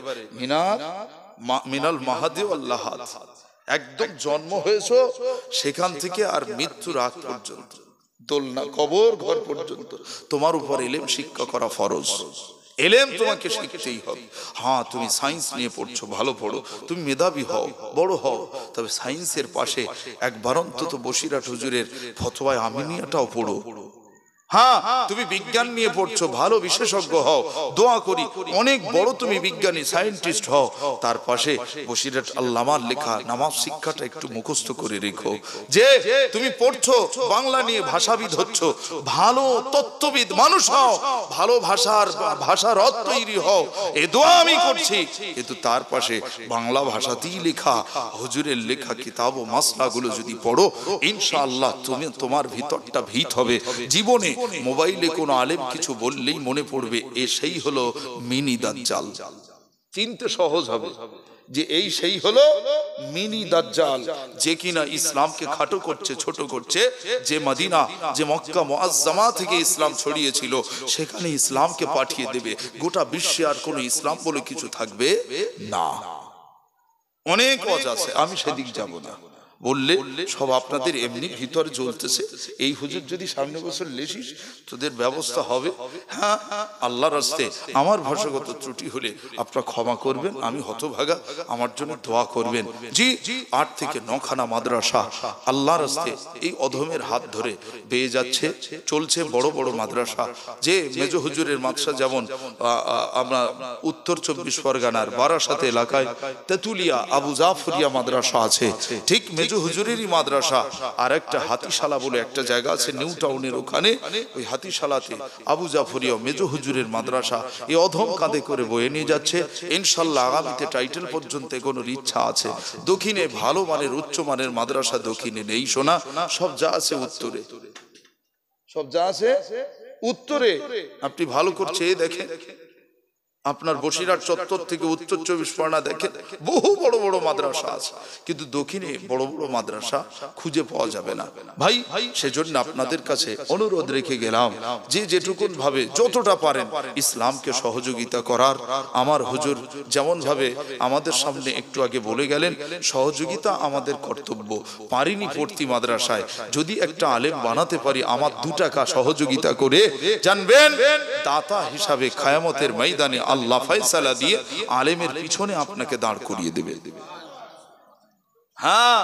মিনাল মাহাদি ওয়াল লাহাদ, একদম জন্ম হয়েছো সেখান থেকে আর মৃত্যুর আগ পর্যন্ত, দোলনা কবর ঘর পর্যন্ত তোমার উপর ইলম শিক্ষা করা ফরজ। ইলম তোমাকে শিখতেই হবে। হ্যাঁ, তুমি সায়েন্স নিয়ে পড়ছো, ভালো পড়ো, তুমি মেধাবী হও, বড় হও, তবে সায়েন্সের পাশে একবার অন্তত বসিরহাট হুজুরের ফতোয়া আমিনিয়াটাও পড়ো। হ্যাঁ, তুমি বিজ্ঞান নিয়ে পড়ছো, ভালো বিশেষজ্ঞ হও, দোয়া করি অনেক বড় তুমি বিজ্ঞানী সায়েন্টিস্ট হও, তার পাশে বসিরহাট আল্লামার লেখা নামাজ শিক্ষাটা একটু মুখস্থ করে রেখো। যে তুমি পড়ছো বাংলা নিয়ে ভাষাবিদ হচ্ছ, ভালো তত্ত্ববিদ মানুষ হও, ভালো ভাষার অর্থ তৈরি হও, এ দোয়া আমি করছি। কিন্তু তার পাশে বাংলা ভাষাতেই লেখা হুজুরের লেখা কিতাব ও মাসলাগুলো যদি পড়ো, ইনশাআল্লাহ তুমি তোমার ভিতরটা ভীত হবে। জীবনে মোবাইলে কোনো আলেম কিছু বললেই মনে পড়বে এ সেই হলো মিনি দাজ্জাল। চিনতে সহজ হবে যে এই সেই হলো মিনি দাজ্জাল, যে কিনা ইসলামকে খাটো করছে, ছোট করছে। যে মদিনা, যে মক্কা মুআজ্জামা থেকে ইসলাম ছড়িয়েছিল, সেখানে ইসলামকে পাঠিয়ে দেবে। গোটা বিশ্বে আর কোনো ইসলাম বলে কিছু থাকবে না। অনেক ওয়াজ আছে, আমি সেদিক যাব না। বললে সব আপনাদের এমনি ভিতর জ্বলতেছে, এই হুজুর যদি সামনে বছর লেসিস তোদের ব্যবস্থা হবে। হ্যাঁ, আল্লাহর রাস্তে আমার ভাষাগত ত্রুটি হলে আপনারা ক্ষমা করবেন, আমি হতভাগা, আমার জন্য দোয়া করবেন। জি, 8 থেকে 9 খানা মাদ্রাসা আল্লাহর রাস্তে এই অধমের হাত ধরে বেয়ে যাচ্ছে, চলছে। বড় বড় মাদ্রাসা, যে মেজো হুজুরের মাদ্রাসা, যেমন আমরা উত্তর 24 পরগনার বারাসাতে এলাকায় তেতুলিয়া আবু জাফরিয়া মাদ্রাসা আছে, ঠিক মেজো হুজুরেরই মাদ্রাসা। আর একটা হাতিশালা বলে একটা জায়গা আছে নিউ টাউনের ওখানে, ওই হাতিশালাতে আবু জাফরিয়া মেজো হুজুরের মাদ্রাসা এই অধম কাঁধে করে বয়ে নিয়ে যাচ্ছে। ইনশাল্লাহ আগামীতে টাইটেল পর্যন্ত এগোনোর ইচ্ছা আছে। দক্ষিণে ভালো মানের উচ্চ মানের মাদ্রাসা দক্ষিণে নেই সোনা, সব যা আছে উত্তরে, সব যা আছে উত্তরে। আপনি ভালো করছে দেখেন, আপনার বসিরহাট চত্বর থেকে উত্তর 24 পরগনা দেখেন, বহু বড় বড় মাদ্রাসা আছে, কিন্তু দক্ষিণে বড় বড় মাদ্রাসা খুঁজে পাওয়া যাবে না। ভাই, সেজন্য আপনাদের কাছে অনুরোধ রেখে গেলাম যে যেটুকুন ভাবে যতটা পারেন ইসলামকে সহযোগিতা করার। আমার হুজুর যেমন ভাবে আমাদের সামনে একটু আগে বলে গেলেন, সহযোগিতা আমাদের কর্তব্য। পারিনি পড়তি মাদ্রাসায়, যদি একটা আলেম বানাতে পারি আমার 2 টাকা সহযোগিতা করে, জানবেন দাতা হিসাবে কিয়ামতের ময়দানে আল্লাহ ফয়সালা দিয়ে আলেমের পিছনে আপনাকে দাঁড় করিয়ে দেবে। হ্যাঁ,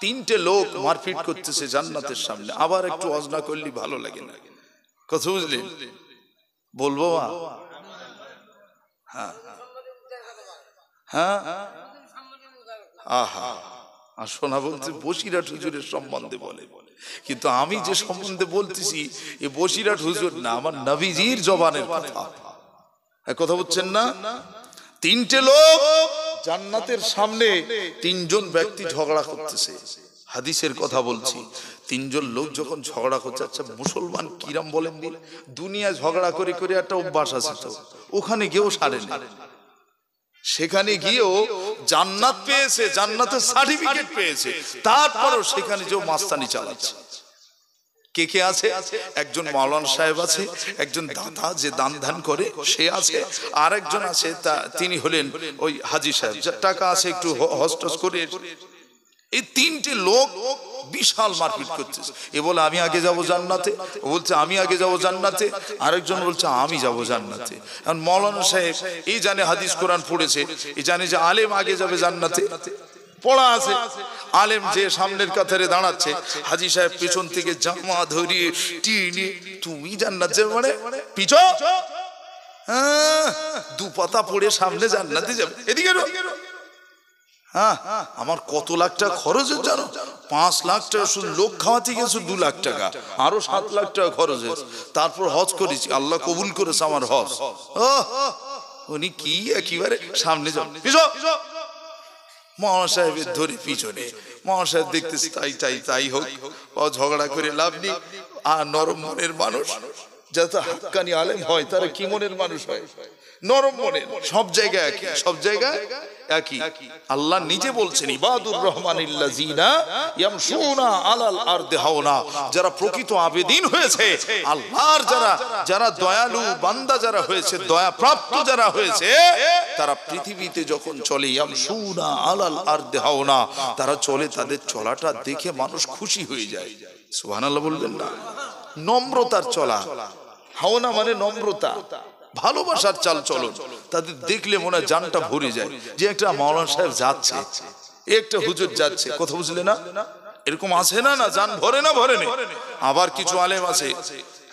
3টে লোক মারপিট করতেছে জান্নাতের সামনে, আবার একটু ওয়াজ না করলে ভালো লাগে না, কথা বুঝলেন? বলবো? হ্যাঁ হ্যাঁ, আহা, আর শোনা বলতে বসিরহাট হুজুরের সম্বন্ধে বলে, কিন্তু আমি যে সম্বন্ধে বলতেছি এ বসিরহাট হুজুর না, আমার নবীজির জবানের কথা। কথা বুঝছেন না? 3টে লোক জান্নাতের সামনে, 3 জন ব্যক্তি ঝগড়া করতেছে। হাদিসের কথা বলছি, 3 জন লোক যখন ঝগড়া করছে, আচ্ছা মুসলমান কিরাম বলেন দিন, দুনিয়া ঝগড়া করে করে একটা অভ্যাস আছে, তো ওখানে গিয়েও সারে না। সেখানে গিয়েও জান্নাত পেয়েছে, জান্নাতের সার্টিফিকেট পেয়েছে, তারপরও সেখানে যেও মাস্তানি চালাচ্ছে। কে কে আছে? একজন মাওলানা সাহেব আছে, একজন দাদা যে দান ধ্যান করে সে আছে, আর একজন আছে তিনি হলেন ওই হাজী সাহেব, যার টাকা আছে একটু হস্টস করে। এই 3টে লোক বিশাল মারপিট করতেছে। এ বলে আমি আগে যাব জান্নাতে, ও বলছে আমি আগে যাব জান্নাতে, আরেকজন বলছে আমি যাব জান্নাতে। এখন মাওলানা সাহেব এই জানে হাদিস কোরআন পড়েছে, এই জানে যে আলেম আগে যাবে জান্নাতে, পড়া আছে। আলেম যে সামনের কাতারে দাঁড়াচ্ছে, হাজী সাহেব পিছন থেকে জামা ধরিয়ে টিনে, তুমি জান্নাত যাবে মানে পিছন, হ্যাঁ 2 পাতা পড়ে সামনে জান্নাতে যাবে, এদিকে। হ্যাঁ, আমার কত লাখ টাকা খরচ জানো? 5 লাখ টাকা শুধু লোক খাওয়াতে গেছে, 2 লাখ টাকা, আরো 7 লাখ টাকা খরচ হয়েছে। তারপর হজ করেছি, আল্লাহ কবুল করেছে আমার হজ। উনি কি একেবারে সামনে যান, মাওলানা সাহেবের ধরে পিছনে। মাওলানা সাহেব দেখতেছি তাই হোক, ঝগড়া করে লাভ নেই। আর নরম মনের মানুষ, যত হাক্কানি আলেম হয় তারা কি মনের মানুষ হয়? নরম মনের। সব জায়গায় একই, সব জায়গায় একই। আল্লাহ নিজে বলছেন ইবাদুর রহমানিল্লাযিনা ইয়ামশুনা আলাল আরদি হাওনা, যারা প্রকৃত আবেদিন হয়েছে আল্লাহর, যারা দয়ালু বান্দা যারা হয়েছে, দয়া প্রাপ্ত যারা হয়েছে, তারা পৃথিবীতে যখন চলে ইয়ামশুনা আলাল আরদি হাওনা, তারা চলে, তাদের চলাটা দেখে মানুষ খুশি হয়ে যায়। সুবহানাল্লাহ বলবেন না? নম্রতার চলা, হাওনা মানে নম্রতা, ভালোবাসার চাল চলন, তাদের দেখলে মনে হয় জানটা ভরে যায় যে একটা মাওলানা সাহেব যাচ্ছে, একটা হুজুর যাচ্ছে, কথা বুঝলে না? এরকম আছে না? না জান ভরে না? ভরে না। আবার কিছু আলেম আছে,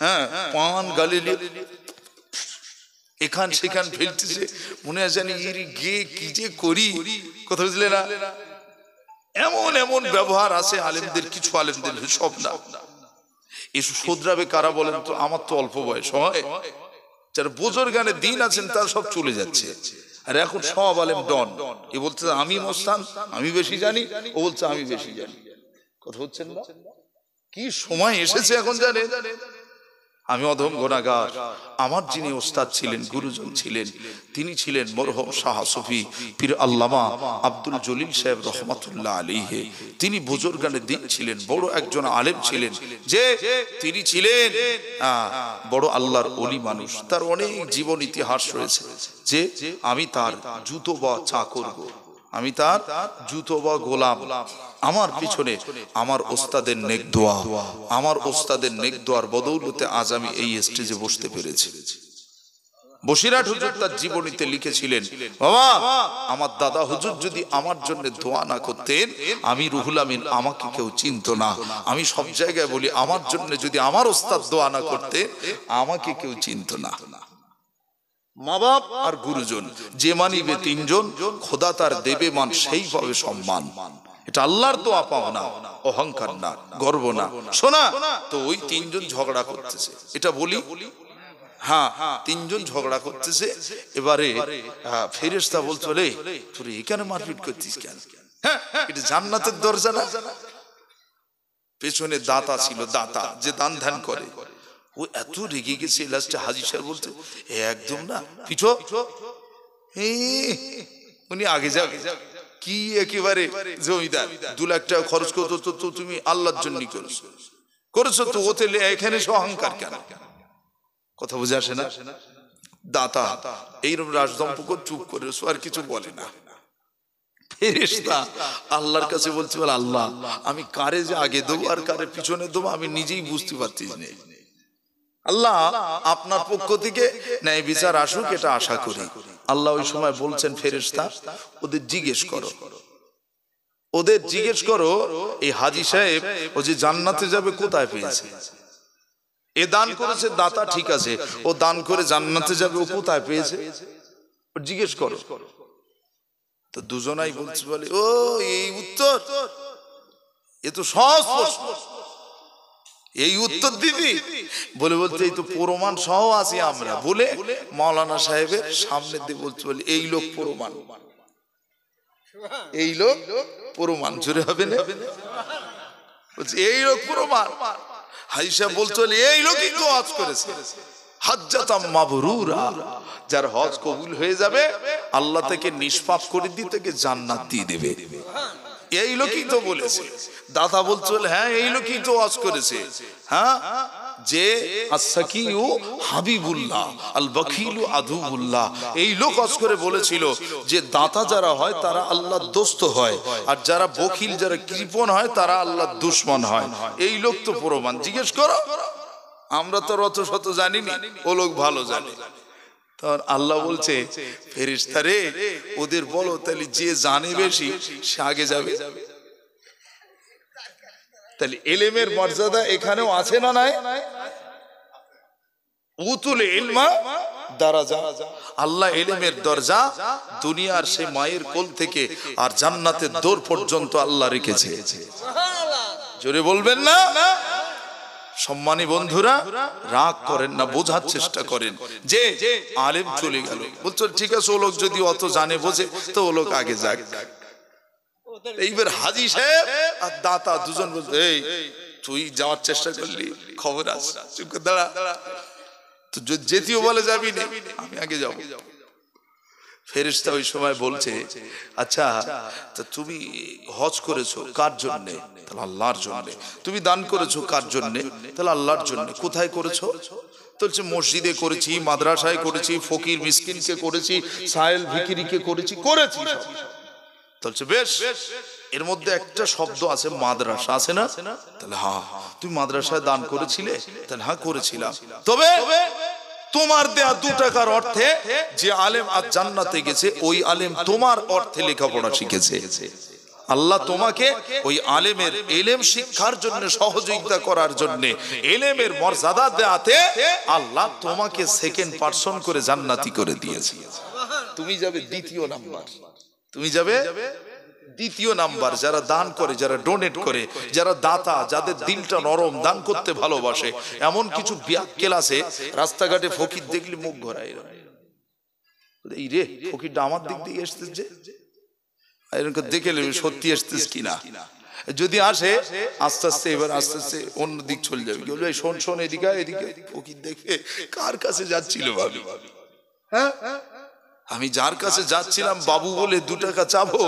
হ্যাঁ, পান গালিলে এখান সেখান ফেলতেছে, মনে হয় জানি এর গে কি যে করি, কথা বুঝলে না? এমন এমন ব্যবহার আছে আলেমদের, কিছু আলেমদের, সব না। এসব শোধরাবে কারা বলেন তো? আমার তো অল্প বয়স হয়, যারা বুজুর্গানে দিন আছেন তারা সব চলে যাচ্ছে, আর এখন সব আলেম ডন। এ বলছে আমি মস্তান, আমি বেশি জানি, ও বলছে আমি বেশি জানি। কথা হচ্ছেন না? কি সময় এসেছে এখন জানেন? আমি অধম গুনাহগার। আমার যিনি ওস্তাদ ছিলেন, গুরুজন ছিলেন, তিনি ছিলেন মরহুম শাহ সুফি পীর আল্লামা আব্দুল জলিল সাহেব রহমাতুল্লাহ আলাইহি। তিনি বুজুর্গানে দিন ছিলেন, বড় একজন আলেম ছিলেন, যে তিনি ছিলেন বড় আল্লাহর ওলি মানুষ। তার অনেক জীবন ইতিহাস রয়েছে যে আমি তার জুতো বা চাকর, আমি তার জুতো বা গোলাম। আমার পিছনে আমার ওস্তাদের নেক দোয়া, আমার ওস্তাদের নেক দোয়ার বদৌলতে আজ আমি এই স্টেজে বসতে পেরেছি। বসিরহাট হুজুর তার জীবনীতে লিখেছিলেন, বাবা আমার দাদা হুজুর যদি আমার জন্য দোয়া না করতেন, আমি রুহুল আমিন আমাকে কেউ চিনত না। আমি সব জায়গায় বলি, আমার জন্য যদি আমার ওস্তাদ দোয়া না করতেন, আমাকে কেউ চিনত না। মা বাপ আর গুরুজন যে মানিবে তিনজন, খোদা তার দেবে মান সেই পাবে সম্মান। এটা আল্লাহর দোয়া পাও না, অহংকার না, গর্ব না। শোনা তো ওই তিনজন ঝগড়া করতেছে, এটা বলি, হ্যাঁ তিনজন ঝগড়া করতেছে। এবারে ফেরেশতা বলছে, তোর এখানে মারপিট করছিস কেন? হ্যাঁ এটা জান্নাতের দরজা না? পেছনে দাতা ছিল, দাতা যে দান ধ্যান করে, ও এত রেগে গেছে। লাস্টে হাজী সাহেব বলতে, একদম না পিছো, উনি আগে যাবে। কি একেবারে জমিদার, 2 লাখ টাকা খরচ করতো তো তুমি আল্লাহর জন্য করেছো তো, ওতে এখানে অহংকার কেন? কথা বুঝে আসে না? দাতা এইরকম রাজদম্পক চুপ করে আর কিছু বলে না। ফেরেশতা আল্লাহর কাছে বলছে, আল্লাহ আমি কারে যে আগে দেবো আর কারে পিছনে দেবো আমি নিজেই বুঝতে পারছি না। আল্লাহ আপনার পক্ষ থেকে ন্যায় বিচার আসুক, এটা আশা করি। আল্লাহ ওই সময় বলছেন, ফেরেশতা ওদের জিজ্ঞেস করো, ওদের জিজ্ঞেস করো এই হাজী সাহেব ও যে জান্নাতে যাবে কোথায় পেয়েছে? এ দান করেছে দাতা, ঠিক আছে, ও দান করে জান্নাতে যাবে, ও কোথায় পেয়েছে? জিজ্ঞেস করো। তো দুজনাই বলছে, বলে ও এই উত্তর, এ তো সহজ প্রশ্ন, এই উত্তর দিবি? বলতে এই তো প্রমাণ সহ আছি আমরা। বলে মাওলানা সাহেবের সামনে দিয়ে বলছে, বলে এই লোক প্রমাণ, এই লোক প্রমাণ। জোরে হবে না? বলছে এই লোক প্রমাণ। হাজী সাহেব বলছে, এই লোকই তো হজ করেছে, হাজ্জাতাম মাবরুরা, যার হজ কবুল হয়ে যাবে আল্লাহ থেকে নিষ্পাপ করে দিয়ে তাকে জান্নাত দিয়ে দেবে। এই লোকই তো বলেছে। দাদা বলছে, হ্যাঁ এই লোকই তো হজ করেছে। হ্যাঁ, যে আস-সাকিউ হাবিবুল্লাহ আল বখিলু আদুবুল্লাহ, এই লোক হজ করে বলেছিল যে দাতা যারা হয় তারা আল্লাহর দোস্ত হয়, আর যারা বখিল, যারা কৃপণ হয় তারা আল্লাহর দুশমন হয়। এই লোক তো প্রমাণ। জিজ্ঞেস করো, আমরা তো অত শত জানিনি, ও লোক ভালো জানে। তখন আল্লাহ বলছে, ফেরেশতা রে ওদের বলো তাহলে যে জানে বেশি সে আগে যাবে। তাহলে এলেমের মর্যাদা এখানেও আছে না নাই? উতুল ইলমা দারাজা, আল্লাহ এলেমের দরজা দুনিয়ার সেই মায়ের কোল থেকে আর জান্নাতের দৌড় পর্যন্ত আল্লাহ রেখেছে। জোরে বলবেন না? সম্মানী বন্ধুরা, রাগ করেন না, বোঝার চেষ্টা করেন যে আলেম চলে গেল, বলছো ঠিক আছে ও লোক যদি অত জানে বোঝে তো ও লোক আগে যাক। এইবার হাজী সাহেব আর দাতা দুজন বলতে, এই তুই যাওয়ার চেষ্টা করলি, খবর আছে, চুপ করে দাঁড়া। তো যেতিও বলে যাবি না, আমি আগে যাবো। ফেরেশতা ওই সময় বলছে, আচ্ছা তা তুমি হজ করেছো কার জন্য? তাহলে আল্লাহর জন্য। তুমি দান করেছো কার জন্য? তাহলে আল্লাহর জন্য। কোথায় করেছো? বলছে মসজিদে করেছি, মাদ্রাসায় করেছি, ফকির মিসকিনকে করেছি, সায়েল ভিখিরিকে করেছি। বলছে বেশ, এর মধ্যে একটা শব্দ আছে মাদ্রাসা, আছে না? তাহলে হ্যাঁ। তুমি মাদ্রাসায় দান করেছিলে? তাহলে হ্যাঁ করেছিলাম। তবে তোমার দেয়া 2 টাকার অর্থে যে আলেম আজ জান্নাতে গেছে, ওই আলেম তোমার অর্থে লেখাপড়া শিখেছে। আল্লাহ তোমাকে ওই আলেমের এলেম শিক্ষার জন্য, সহযোগিতা করার জন্য, এলেমের মর্যাদা দেয়াতে আল্লাহ তোমাকে সেকেন্ড পারসন করে জান্নাতি করে দিয়েছে। তুমি যাবে দ্বিতীয় নাম্বার, তুমি যাবে দ্বিতীয় নাম্বার। যারা দান করে, যারা ডোনেট করে, যারা দাতা, যাদের দিলটা নরম, দান করতে ভালোবাসে। এমন কিছু বিয়াক্কেল আছে রাস্তাঘাটে ফকির দেখলে মুখ ঘোরায়, এই রে ফকিরটা আমার দিক দিয়ে এসতেছে, দেখে নেবে সত্যি এসতেছে কিনা। যদি আসে আস্তে আস্তে এবার আস্তে আস্তে অন্য দিক চলে যাবে, বলবে এই শোন শোন এদিকে এদিকে, ফকির দেখবে কার কাছে যাচ্ছিল ভাবি, হ্যাঁ আমি যার কাছে যাচ্ছিলাম বাবু বলে 2 টাকা চাবো,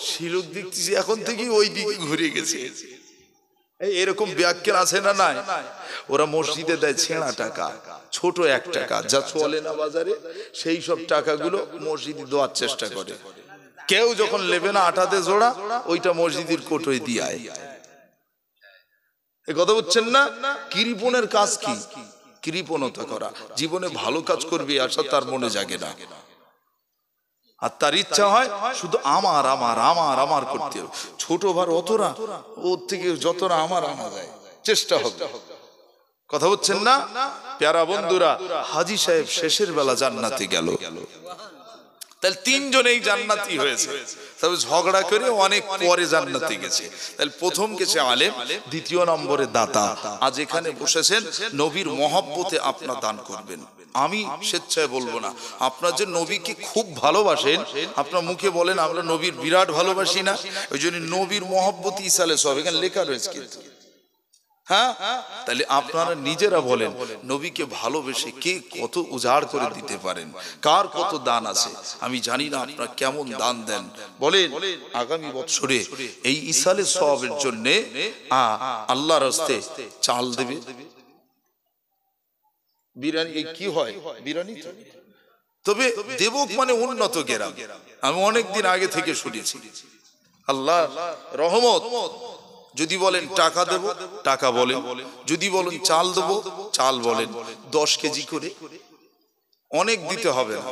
সে লোক দেখতেছি এখন থেকে ওই দিকে ঘুরে গেছে। এরকম ব্যাখ্যা আছে না নাই? ওরা মসজিদে দেয় ছেঁড়া টাকা, ছোট 1 টাকা যা চলে না বাজারে, সেই সব টাকাগুলো মসজিদে দেওয়ার চেষ্টা করে। কেউ যখন নেবে না আটাতে জোড়া, ওইটা মসজিদের কোটোয় দিয়ে আয়। এই কথা বুঝছেন না? কৃপণের কাজ কি? কৃপণতা করা। জীবনে ভালো কাজ করবে আশা তার মনে জাগে না, আর তার ইচ্ছা হয় শুধু আমার আমার আমার আমার করতে হবে। ছোট ভার অতরা, ওর থেকে যতটা আমার আনা যায় চেষ্টা হবে। কথা বুঝছেন না? প্যারা বন্ধুরা, হাজী সাহেব শেষের বেলা জান্নাতে গেল, তাহলে 3 জনেই জান্নাতি হয়েছে, তবে ঝগড়া করে অনেক পরে জান্নাতে গেছে। তাহলে প্রথম গেছে আলেম, দ্বিতীয় নম্বরে দাতা। আজ এখানে বসেছেন, নবীর মহব্বতে আপনার দান করবেন। আমি স্বেচ্ছায় বলবো না, আপনার যে নবীকে খুব ভালোবাসেন, আপনার মুখে বলেন আমরা নবীর বিরাট ভালোবাসি না, ওই জন্য নবীর মহব্বত ইসালে সব এখানে লেখা রয়েছে কিন্তু, হ্যাঁ তাহলে আপনারা নিজেরা বলেন নবীকে ভালোবেসে কে কত উজাড় করে দিতে পারেন, কার কত দান আছে। আমি জানি না আপনারা কেমন দান দেন, বলেন আগামী বছরে এই ইসালে সওয়াবের জন্য আল্লাহর রাস্তে চাল দেবে, বিরিয়ানি। এই কি হয় বিরিয়ানি, তবে দেবক মানে উন্নত গ্রাম। আমি অনেকদিন আগে থেকে শুনেছি, আল্লাহ রহমত। যদি বলেন টাকা দেব, টাকা বলেন, যদি বলেন চাল দেব, চাল বলেন। 10 কেজি করে, অনেক দিতে হবে না,